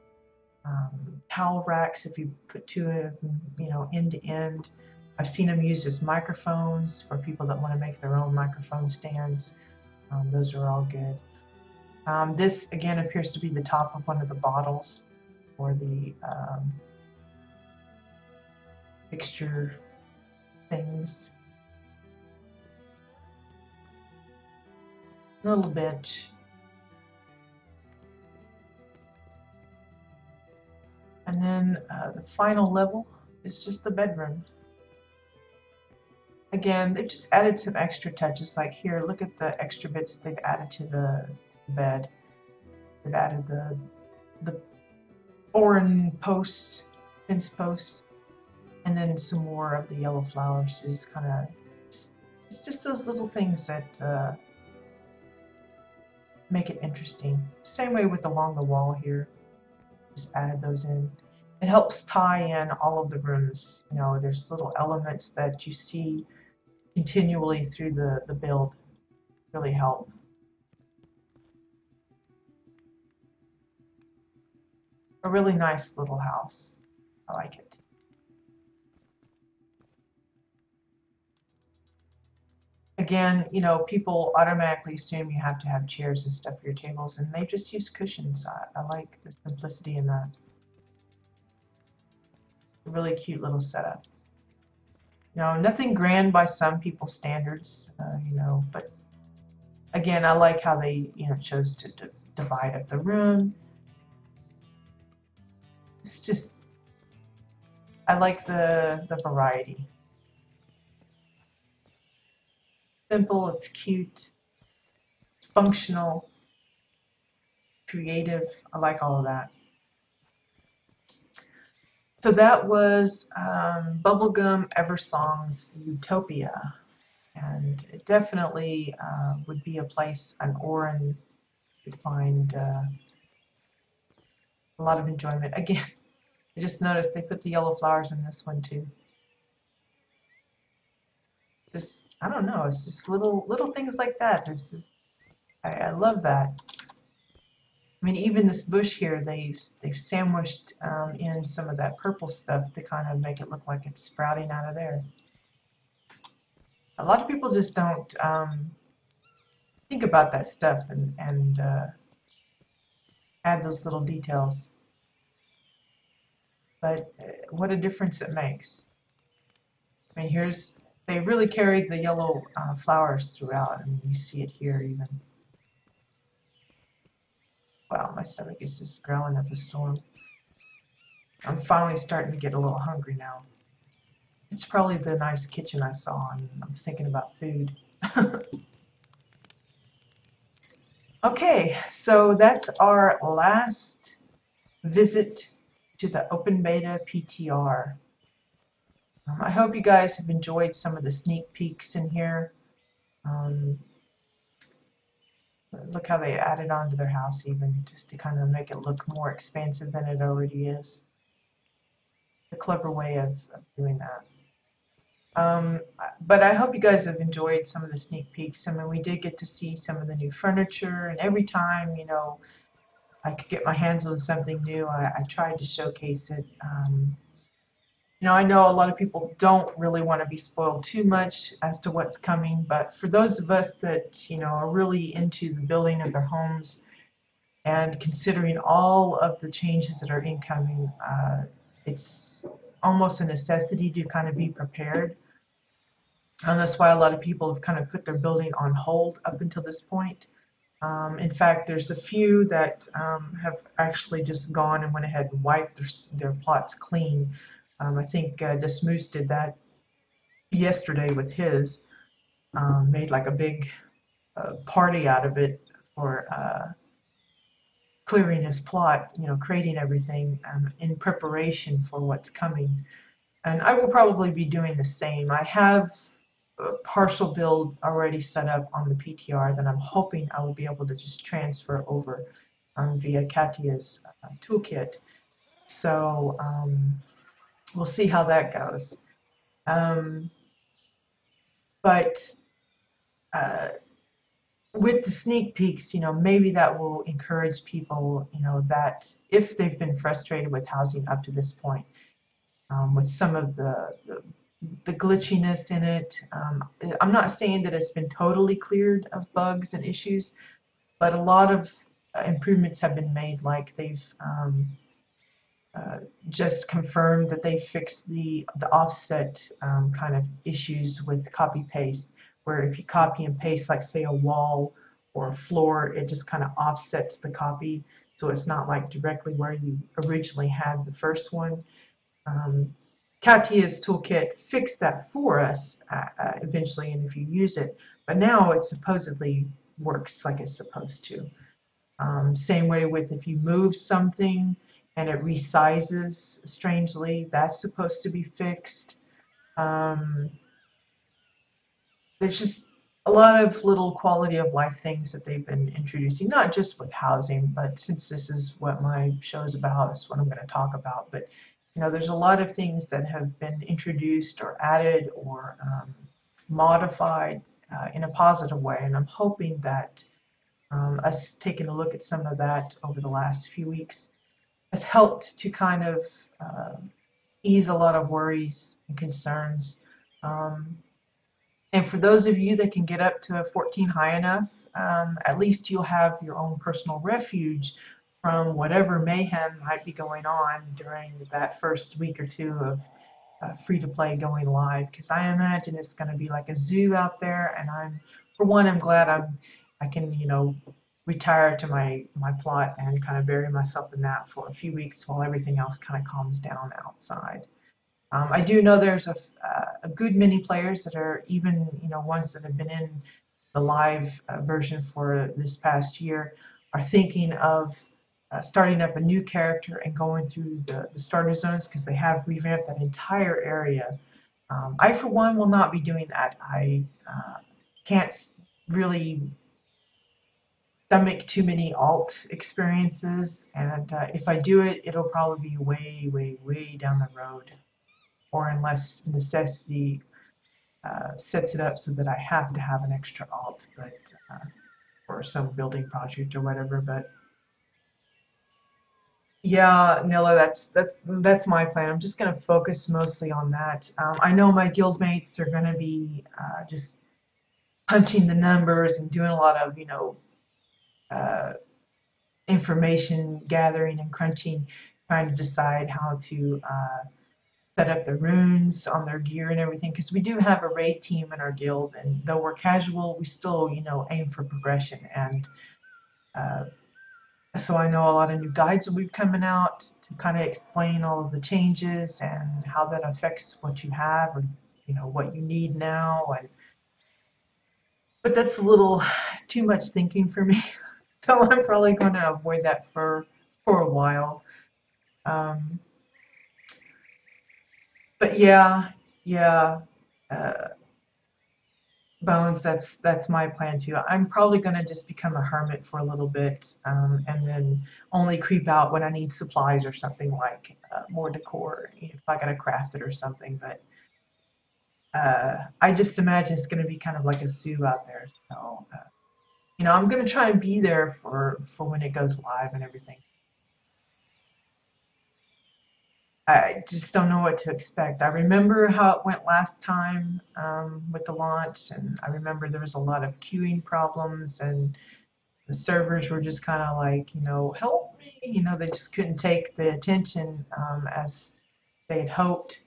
towel racks if you put two of them, you know, end to end. I've seen them used as microphones for people that want to make their own microphone stands. Those are all good. This, again, appears to be the top of one of the bottles for the fixture things. A little bench. And then the final level is just the bedroom. Again, they've just added some extra touches. Like here, look at the extra bits that they've added to the bed. They've added the orange posts, fence posts, and then some more of the yellow flowers. So just kind of, it's just those little things that make it interesting. Same way with along the wall here. Just added those in. it helps tie in all of the rooms. You know, there's little elements that you see continually through the build. Really help. A really nice little house. I like it. Again, you know, people automatically assume you have to have chairs and stuff for your tables, and they just use cushions. I like the simplicity in that. A really cute little setup. You know, nothing grand by some people's standards, you know, but again, I like how they, you know, chose to divide up the room. It's just, I like the variety. Simple, it's cute, it's functional, creative. I like all of that. So that was Bubblegum Eversong's Utopia. And it definitely would be a place, an Orin could find a lot of enjoyment. Again, I just noticed they put the yellow flowers in this one too. This, I don't know, it's just little things like that. This is, I love that. I mean, even this bush here, they've sandwiched in some of that purple stuff to kind of make it look like it's sprouting out of there. A lot of people just don't think about that stuff and add those little details. But what a difference it makes. I mean, here's, they really carried the yellow flowers throughout. I mean, you see it here even. Wow, my stomach is just growling at the storm. I'm finally starting to get a little hungry now. It's probably the nice kitchen I saw, and I'm thinking about food. Okay, so that's our last visit to the open beta PTR. I hope you guys have enjoyed some of the sneak peeks in here. Look how they added on to their house even, just to kind of make it look more expansive than it already is. A clever way of doing that. But I hope you guys have enjoyed some of the sneak peeks. I mean, we did get to see some of the new furniture, and every time, you know, I could get my hands on something new, I tried to showcase it. You know, I know a lot of people don't really want to be spoiled too much as to what's coming, but for those of us that, you know, are really into the building of their homes and considering all of the changes that are incoming, it's almost a necessity to kind of be prepared. And that's why a lot of people have kind of put their building on hold up until this point. In fact, there's a few that have actually just gone and went ahead and wiped their plots clean. I think Dismoose did that yesterday with his, made like a big party out of it for clearing his plot, you know, creating everything in preparation for what's coming. And I will probably be doing the same. I have a partial build already set up on the PTR that I'm hoping I will be able to just transfer over via Katya's toolkit. So we'll see how that goes. But with the sneak peeks, you know, maybe that will encourage people, you know, that if they've been frustrated with housing up to this point, with some of the glitchiness in it. I'm not saying that it's been totally cleared of bugs and issues, but a lot of improvements have been made, like they've just confirmed that they fixed the offset kind of issues with copy paste, where if you copy and paste, like say a wall or a floor, it just kind of offsets the copy, so it's not like directly where you originally had the first one. Katya's toolkit fixed that for us eventually, and if you use it, but now it supposedly works like it's supposed to. Same way with if you move something and it resizes strangely, that's supposed to be fixed. There's just a lot of little quality of life things that they've been introducing, not just with housing, but since this is what my show is about, it's what I'm going to talk about. But there's a lot of things that have been introduced or added or modified in a positive way, and I'm hoping that us taking a look at some of that over the last few weeks has helped to kind of uh, ease a lot of worries and concerns. Um, and for those of you that can get up to 14 high enough, at least you'll have your own personal refuge from whatever mayhem might be going on during that first week or two of free to play going live. Because I imagine it's going to be like a zoo out there, and for one, I'm glad I can, retire to my plot and kind of bury myself in that for a few weeks while everything else kind of calms down outside. I do know there's a good many players that are even, ones that have been in the live version for this past year are thinking of starting up a new character and going through the starter zones because they have revamped that entire area. I, for one, will not be doing that. I can't really stomach too many alt experiences, and if I do it, it'll probably be way, way, way down the road, or unless necessity sets it up so that I have to have an extra alt, but for some building project or whatever. But yeah, Nilla, that's my plan. I'm just gonna focus mostly on that. I know my guildmates are gonna be just punching the numbers and doing a lot of uh, information gathering and crunching, trying to decide how to set up the runes on their gear and everything. Because we do have a raid team in our guild, and though we're casual, we still aim for progression. And uh, so I know a lot of new guides will be coming out to kind of explain all of the changes and how that affects what you have or what you need now. And but that's a little too much thinking for me, so I'm probably going to avoid that for a while. Um, but yeah, yeah, uh, Bones. That's my plan too. I'm probably going to just become a hermit for a little bit, and then only creep out when I need supplies or something like more decor, if I got to craft it or something. But I just imagine it's going to be kind of like a zoo out there. So I'm going to try and be there for when it goes live and everything. I just don't know what to expect. I remember how it went last time with the launch, and I remember there was a lot of queuing problems, and the servers were just kind of like, help me. They just couldn't take the attention as they had hoped.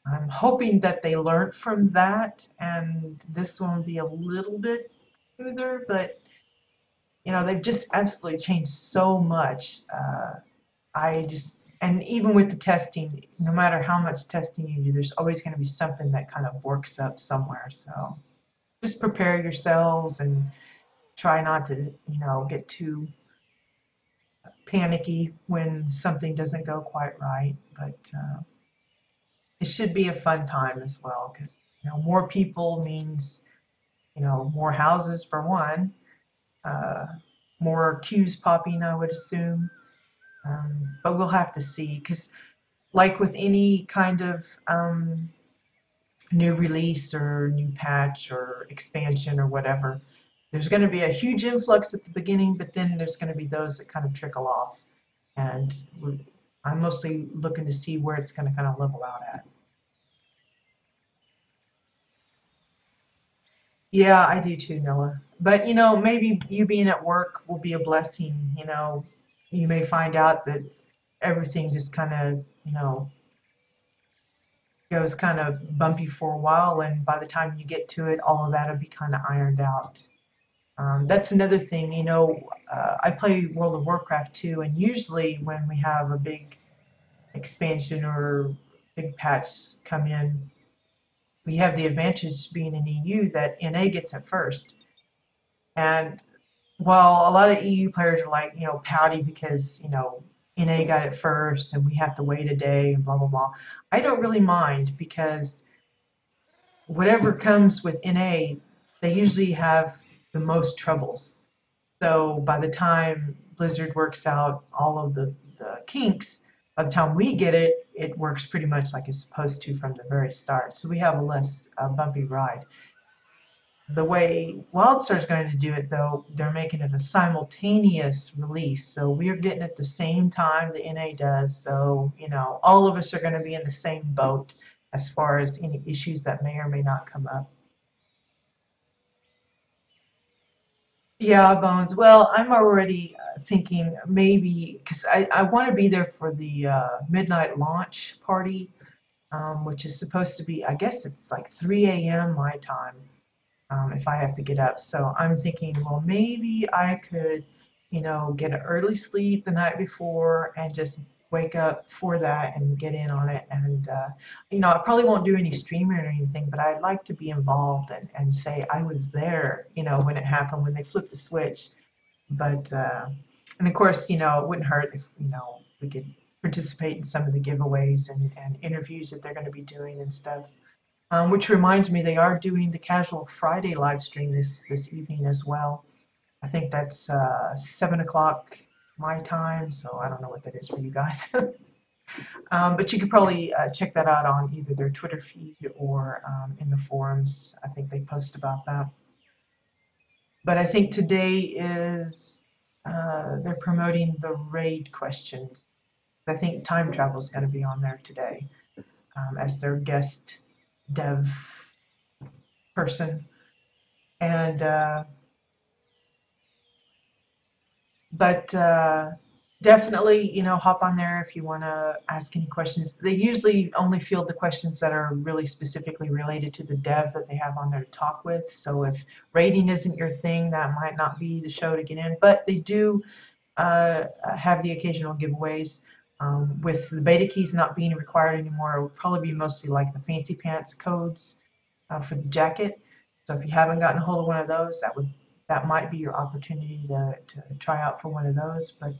I'm hoping that they learned from that, and this one will be a little bit smoother, but they've just absolutely changed so much. And even with the testing, no matter how much testing you do, there's always going to be something that kind of works up somewhere. So just prepare yourselves and try not to, get too panicky when something doesn't go quite right. But it should be a fun time as well because, more people means, more houses for one, uh, more queues popping, I would assume. But we'll have to see because, like with any kind of new release or new patch or expansion or whatever, there's going to be a huge influx at the beginning, but then there's going to be those that kind of trickle off. And I'm mostly looking to see where it's going to kind of level out at. Yeah, I do too, Noah. But maybe you being at work will be a blessing. You may find out that everything just kind of, goes kind of bumpy for a while, and by the time you get to it, all of that will be kind of ironed out. That's another thing, I play World of Warcraft too, and usually when we have a big expansion or big patch come in, we have the advantage being in EU that NA gets it first. And while a lot of EU players are like, pouty because, NA got it first and we have to wait a day and blah, blah, blah, I don't really mind because whatever comes with NA, they usually have the most troubles. So by the time Blizzard works out all of the kinks, by the time we get it, it works pretty much like it's supposed to from the very start. So we have a less bumpy ride. The way WildStar is going to do it, though, they're making it a simultaneous release. So we're getting it the same time the NA does. So, all of us are going to be in the same boat as far as any issues that may or may not come up. Yeah, Bones. Well, I'm already thinking maybe because I want to be there for the midnight launch party, which is supposed to be, I guess it's like 3 a.m. my time. If I have to get up. So I'm thinking, well, maybe I could, get an early sleep the night before and just wake up for that and get in on it. And, I probably won't do any streaming or anything, but I'd like to be involved and say I was there, when it happened, when they flipped the switch. But, and of course, it wouldn't hurt if, we could participate in some of the giveaways and interviews that they're going to be doing and stuff. Which reminds me, they are doing the Casual Friday live stream this evening as well. I think that's 7 o'clock my time, so I don't know what that is for you guys. But you could probably check that out on either their Twitter feed or in the forums. I think they post about that. But I think today is they're promoting the raid questions. I think time travel is going to be on there today as their guest dev person. And but definitely, hop on there if you want to ask any questions. They usually only field the questions that are really specifically related to the dev that they have on there to talk with. So if rating isn't your thing, that might not be the show to get in. But they do have the occasional giveaways. With the beta keys not being required anymore, it will probably be mostly like the fancy pants codes for the jacket. So if you haven't gotten a hold of one of those, that might be your opportunity to try out for one of those. But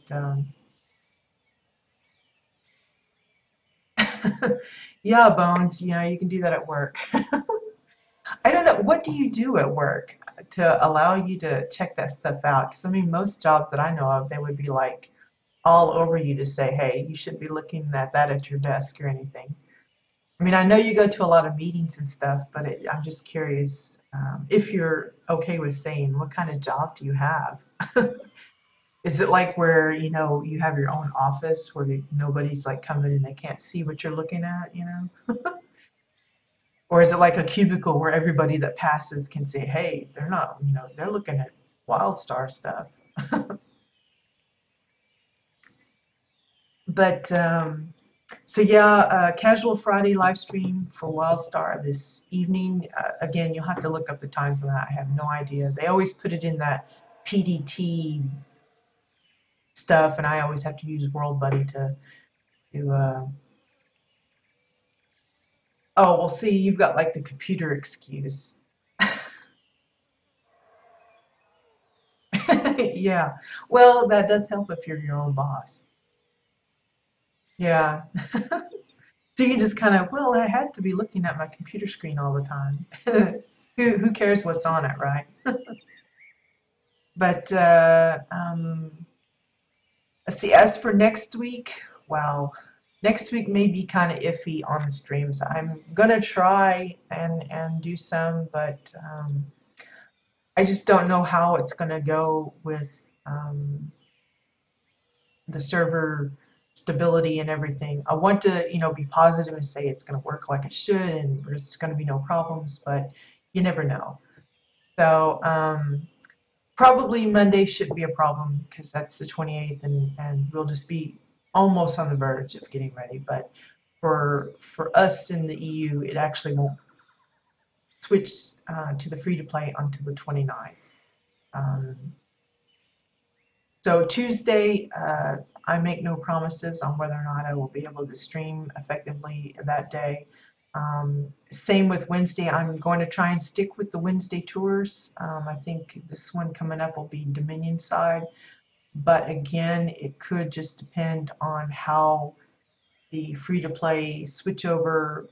yeah, Bones, you can do that at work. I don't know. What do you do at work to allow you to check that stuff out? Because I mean, most jobs that I know of, they would be like all over you to say, hey, you should be looking at that at your desk or anything. I mean, I know you go to a lot of meetings and stuff, but I'm just curious if you're okay with saying what kind of job do you have? Is it like where, you have your own office where nobody's like coming and they can't see what you're looking at? Or is it like a cubicle where everybody that passes can say, hey, they're not, they're looking at WildStar stuff. But so yeah, Casual Friday live stream for WildStar this evening. Again, you'll have to look up the times on that. I have no idea. They always put it in that PDT stuff, and I always have to use World Buddy to. Oh, well, see, you've got like the computer excuse. Yeah. Well, that does help if you're your own boss. Yeah. So you can just kind of, well, I had to be looking at my computer screen all the time. Who cares what's on it, right? But let's see, as for next week, well, next week may be kind of iffy on the streams. I'm gonna try and do some, but I just don't know how it's gonna go with the server stability and everything. I want to, be positive and say it's going to work like it should and there's going to be no problems, but you never know. So probably Monday shouldn't be a problem because that's the 28th and we'll just be almost on the verge of getting ready. But for us in the EU, it actually won't switch to the free to play until the 29th. So Tuesday, I make no promises on whether or not I will be able to stream effectively that day. Same with Wednesday. I'm going to try and stick with the Wednesday tours. I think this one coming up will be Dominion side. But again, it could just depend on how the free-to-play switchover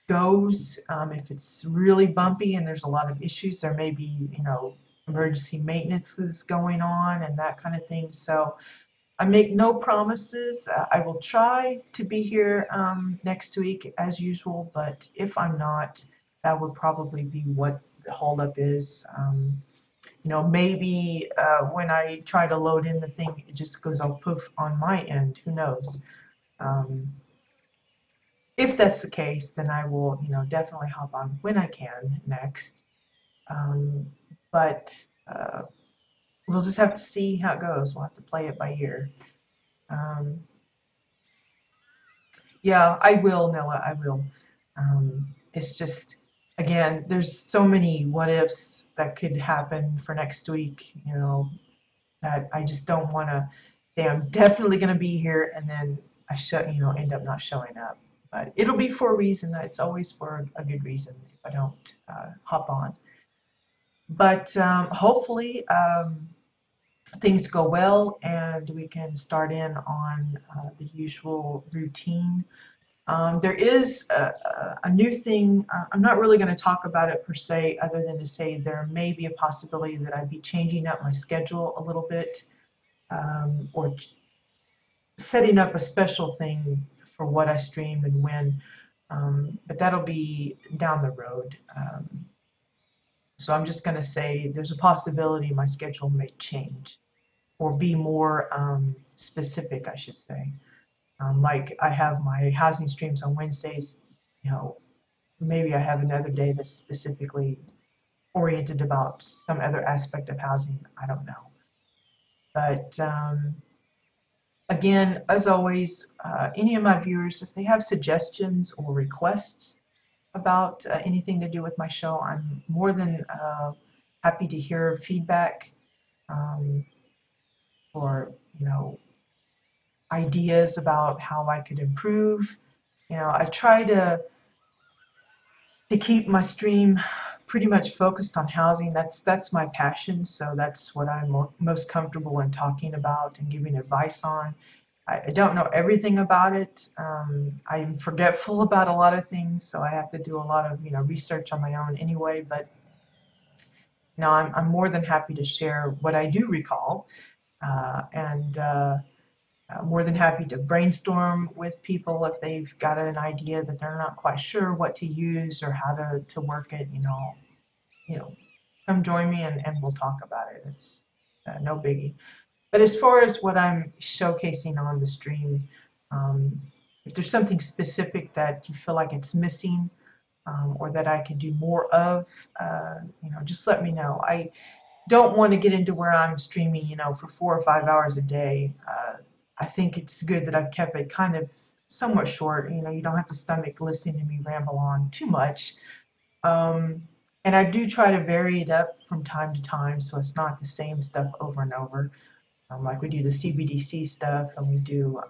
goes. If it's really bumpy and there's a lot of issues, there may be, emergency maintenance is going on and that kind of thing. So I make no promises. I will try to be here next week as usual, but if I'm not, that would probably be what the holdup is. Maybe when I try to load in the thing, it just goes all poof on my end. Who knows? Um, if that's the case, then I will, definitely hop on when I can next. Um, but we'll just have to see how it goes. We'll have to play it by ear. Um, yeah, I will, Noah. I will. It's just, again, there's so many what ifs that could happen for next week, that I just don't want to say I'm definitely going to be here and then end up not showing up. But it'll be for a reason. It's always for a good reason if I don't hop on. But hopefully things go well and we can start in on the usual routine. There is a new thing. I'm not really going to talk about it per se, other than to say there may be a possibility that I'd be changing up my schedule a little bit, or setting up a special thing for what I stream and when. But that'll be down the road. So I'm just going to say there's a possibility my schedule may change or be more specific, I should say. Like I have my housing streams on Wednesdays, maybe I have another day that's specifically oriented about some other aspect of housing. I don't know. But again, as always, any of my viewers, if they have suggestions or requests about anything to do with my show, I'm more than happy to hear feedback, um, or ideas about how I could improve. I try to keep my stream pretty much focused on housing. That's my passion, so that's what I'm most comfortable in talking about and giving advice on. I don't know everything about it. I'm forgetful about a lot of things, so I have to do a lot of research on my own anyway. But I'm more than happy to share what I do recall, and more than happy to brainstorm with people if they've got an idea that they're not quite sure what to use or how to work it. Come join me and we'll talk about it. It's no biggie. But as far as what I'm showcasing on the stream, if there's something specific that you feel like it's missing, or that I could do more of, just let me know. I don't want to get into where I'm streaming, for 4 or 5 hours a day. I think it's good that I've kept it kind of somewhat short. You don't have to stomach listening to me ramble on too much. And I do try to vary it up from time to time so it's not the same stuff over and over. Like we do the CBDC stuff, and we do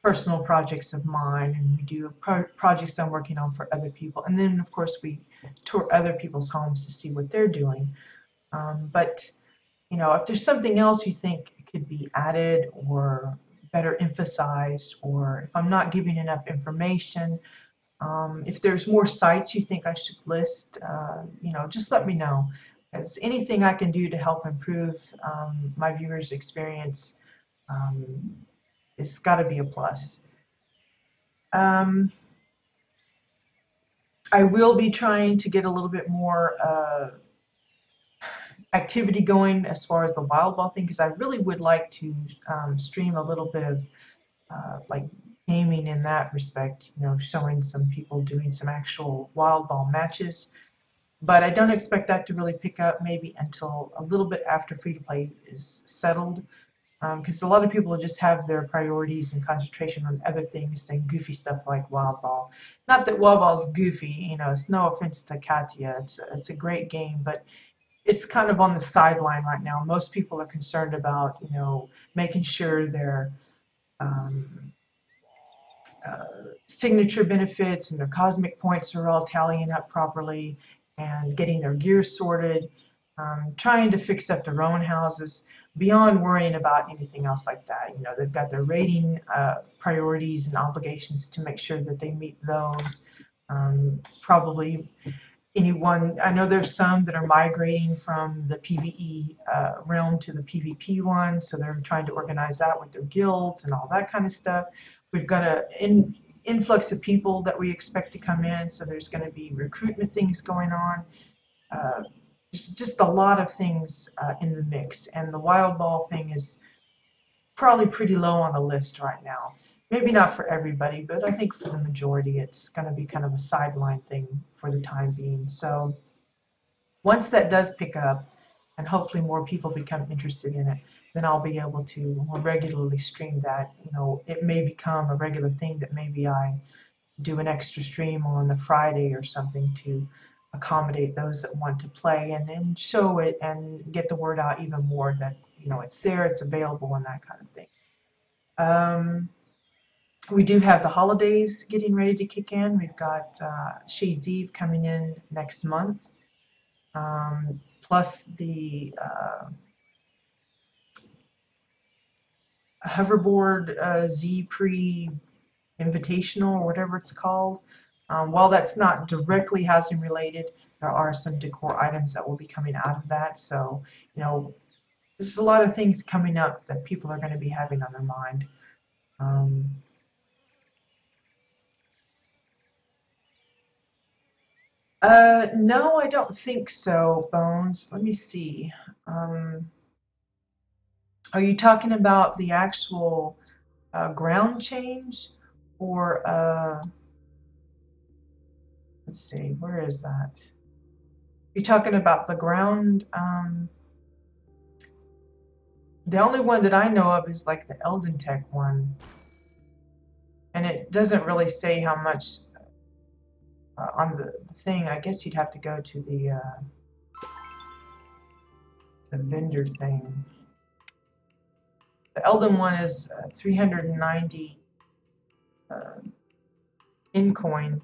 personal projects of mine, and we do projects I'm working on for other people. And then, of course, we tour other people's homes to see what they're doing. But if there's something else you think could be added or better emphasized, or if I'm not giving enough information, if there's more sites you think I should list, just let me know. As anything I can do to help improve my viewers' experience, it's got to be a plus. I will be trying to get a little bit more activity going as far as the wild ball thing, because I really would like to stream a little bit of like gaming in that respect, showing some people doing some actual wild ball matches. But I don't expect that to really pick up maybe until a little bit after free to play is settled, because a lot of people just have their priorities and concentration on other things than goofy stuff like wild ball. Not that wild ball is goofy, it's no offense to Katya, it's a great game, but it's kind of on the sideline right now. Most people are concerned about, making sure their signature benefits and their cosmic points are all tallying up properly and getting their gear sorted, trying to fix up their own houses beyond worrying about anything else like that. They've got their rating priorities and obligations to make sure that they meet those. Probably anyone, I know there's some that are migrating from the PvE realm to the PvP one, so they're trying to organize that with their guilds and all that kind of stuff. We've got an influx of people that we expect to come in, so there's going to be recruitment things going on. Uh, just a lot of things in the mix, and the wild ball thing is probably pretty low on the list right now. Maybe not for everybody, but I think for the majority, it's going to be kind of a sideline thing for the time being. So once that does pick up, and hopefully more people become interested in it, then I'll be able to more regularly stream that. You know, it may become a regular thing that maybe I do an extra stream on a Friday or something to accommodate those that want to play, and then show it and get the word out even more that, you know, it's there, it's available, and that kind of thing. Um, we do have the holidays getting ready to kick in. We've got Shades Eve coming in next month, plus the hoverboard Z Pre Invitational or whatever it's called. While that's not directly housing related, there are some decor items that will be coming out of that. So, you know, there's a lot of things coming up that people are going to be having on their mind. Um, no, I don't think so, Bones. Let me see. Um, are you talking about the actual ground change, or let's see, where is that? You're talking about the ground. The only one that I know of is like the Elden Tech one, and it doesn't really say how much on the thing. I guess you'd have to go to the vendor thing. The Elden one is 390 uh, in coin,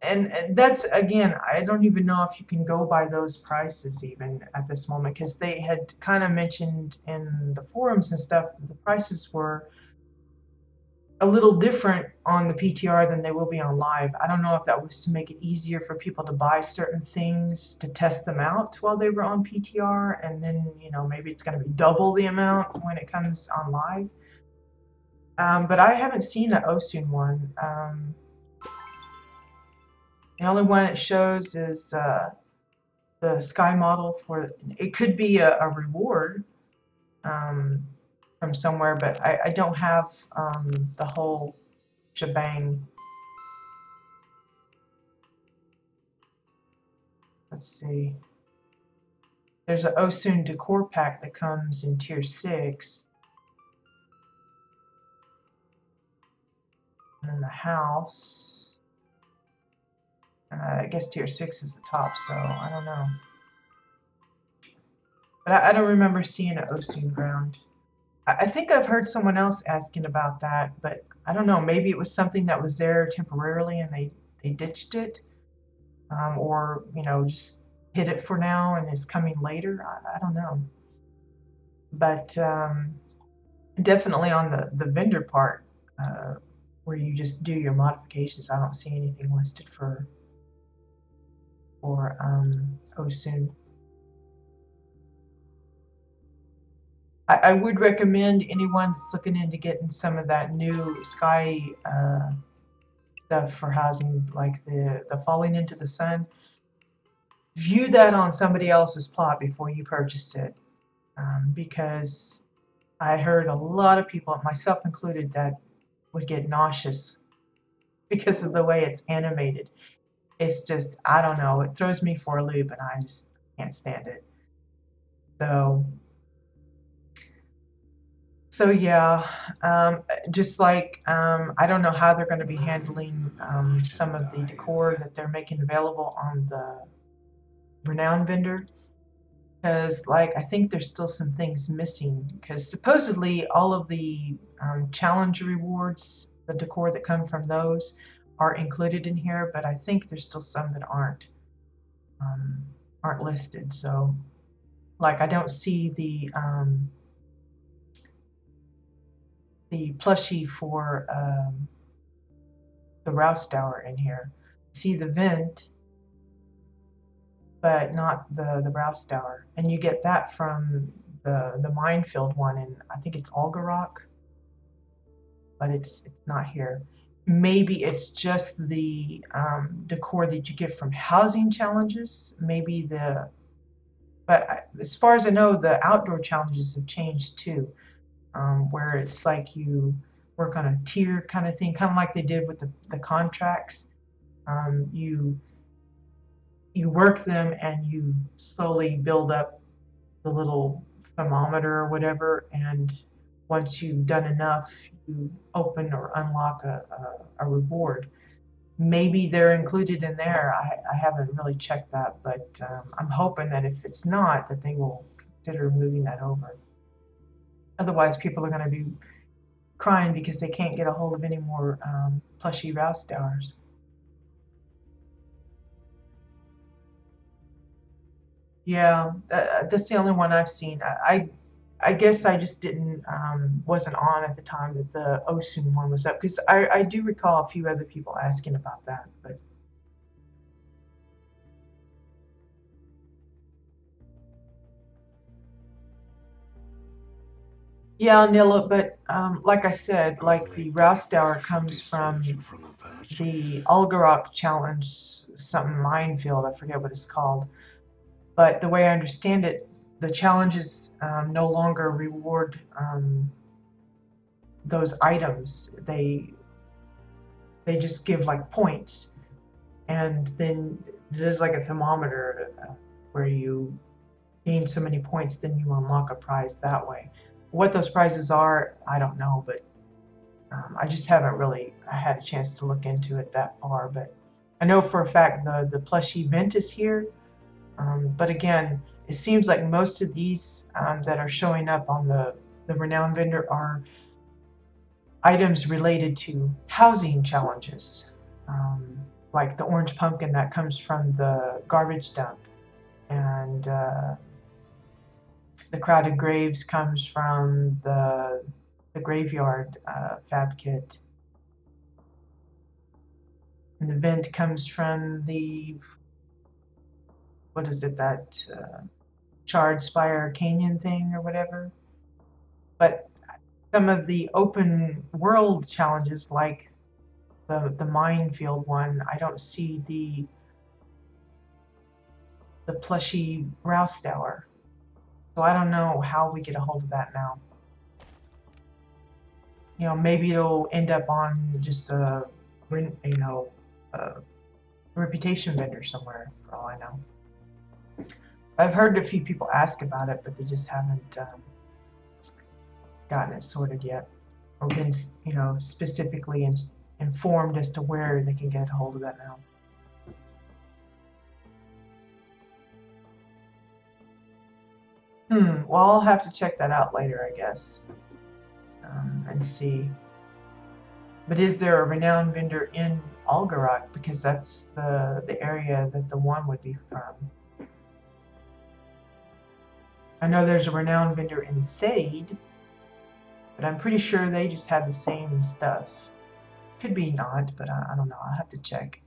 and that's, again, I don't even know if you can go by those prices even at this moment, because they had kind of mentioned in the forums and stuff that the prices were a little different on the PTR than they will be on live. I don't know if that was to make it easier for people to buy certain things to test them out while they were on PTR, and then, you know, maybe it's going to be double the amount when it comes on live. But I haven't seen an Osun one. The only one it shows is the sky model for it. Could be a reward um, from somewhere, but I don't have the whole shebang. Let's see. There's an Osun decor pack that comes in tier 6. And then the house. I guess tier 6 is the top, so I don't know. But I don't remember seeing an Osun ground. I think I've heard someone else asking about that, but I don't know. Maybe it was something that was there temporarily and they ditched it, or, you know, just hid it for now and is coming later. I don't know. But definitely on the vendor part, where you just do your modifications, I don't see anything listed for Osun. I would recommend anyone that's looking into getting some of that new sky stuff for housing, like the falling into the sun. View that on somebody else's plot before you purchase it, because I heard a lot of people, myself included, that would get nauseous because of the way it's animated. It's just, I don't know, it throws me for a loop and I just can't stand it. So yeah, just like I don't know how they're going to be handling some of the decor that they're making available on the Renown vendor, because like I think there's still some things missing, because supposedly all of the challenge rewards, the decor that come from those, are included in here, but I think there's still some that aren't listed. So like I don't see the plushie for the WildStar in here. See the vent, but not the WildStar. And you get that from the minefield one, and I think it's Algarock, but it's not here. Maybe it's just the decor that you get from housing challenges. Maybe but as far as I know, the outdoor challenges have changed too, where it's like you work on a tier kind of thing, kind of like they did with the contracts. You work them and you slowly build up the little thermometer or whatever, and once you've done enough, you open or unlock a reward. Maybe they're included in there. I haven't really checked that, but I'm hoping that if it's not, that they will consider moving that over. Otherwise, people are going to be crying because they can't get a hold of any more plushy WildStars. Yeah, that's the only one I've seen. I guess I just didn't wasn't on at the time that the Osun one was up, because I do recall a few other people asking about that. But yeah, Nilla. But like I said, like Only the Rouse death Tower should comes dissuade you from from a the purchase. Algarock challenge, something minefield. I forget what it's called. But the way I understand it, the challenges no longer reward those items. They just give like points, and then there's like a thermometer where you gain so many points, then you unlock a prize that way. What those prizes are, I don't know, but I just haven't really had a chance to look into it that far. But I know for a fact the plush event is here. But again, it seems like most of these that are showing up on the renowned vendor are items related to housing challenges, um, like the orange pumpkin that comes from the garbage dump, and the crowded graves comes from the graveyard fab kit, and the vent comes from the, what is it, that charred spire canyon thing or whatever. But some of the open world challenges, like the minefield one, I don't see the plushy Rouse Tower. So I don't know how we get a hold of that now. Maybe it'll end up on just a reputation vendor somewhere, for all I know. I've heard a few people ask about it, but they just haven't gotten it sorted yet, or been, specifically informed as to where they can get a hold of that now. Well, I'll have to check that out later, I guess, and see. But is there a renowned vendor in Algarock? Because that's the area that the one would be from. I know there's a renowned vendor in Thade, but I'm pretty sure they just had the same stuff. Could be not, but I don't know. I'll have to check.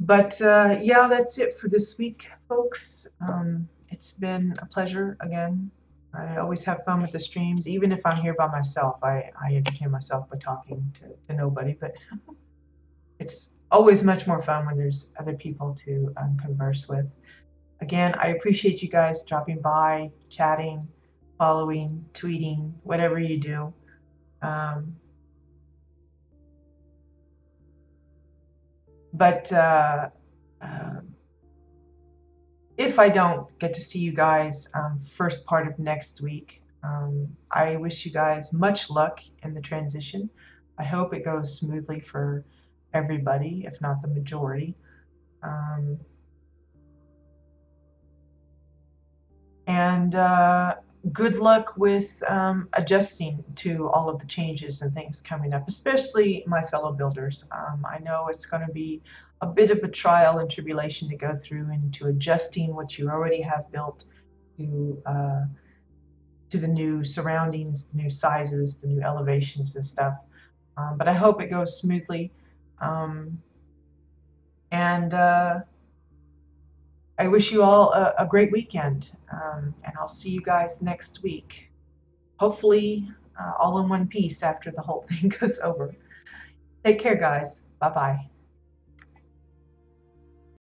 But yeah, that's it for this week, folks. It's been a pleasure again. I always have fun with the streams, even if I'm here by myself. I entertain myself by talking to nobody, but it's always much more fun when there's other people to converse with. Again, I appreciate you guys dropping by, chatting, following, tweeting, whatever you do. Um, but if I don't get to see you guys first part of next week, I wish you guys much luck in the transition. I hope it goes smoothly for everybody, if not the majority. Um, and good luck with adjusting to all of the changes and things coming up, especially my fellow builders. I know it's going to be a bit of a trial and tribulation to go through into adjusting what you already have built to the new surroundings, the new sizes, the new elevations and stuff. But I hope it goes smoothly. Um, and I wish you all a great weekend, and I'll see you guys next week. Hopefully, all in one piece after the whole thing goes over. Take care, guys. Bye bye.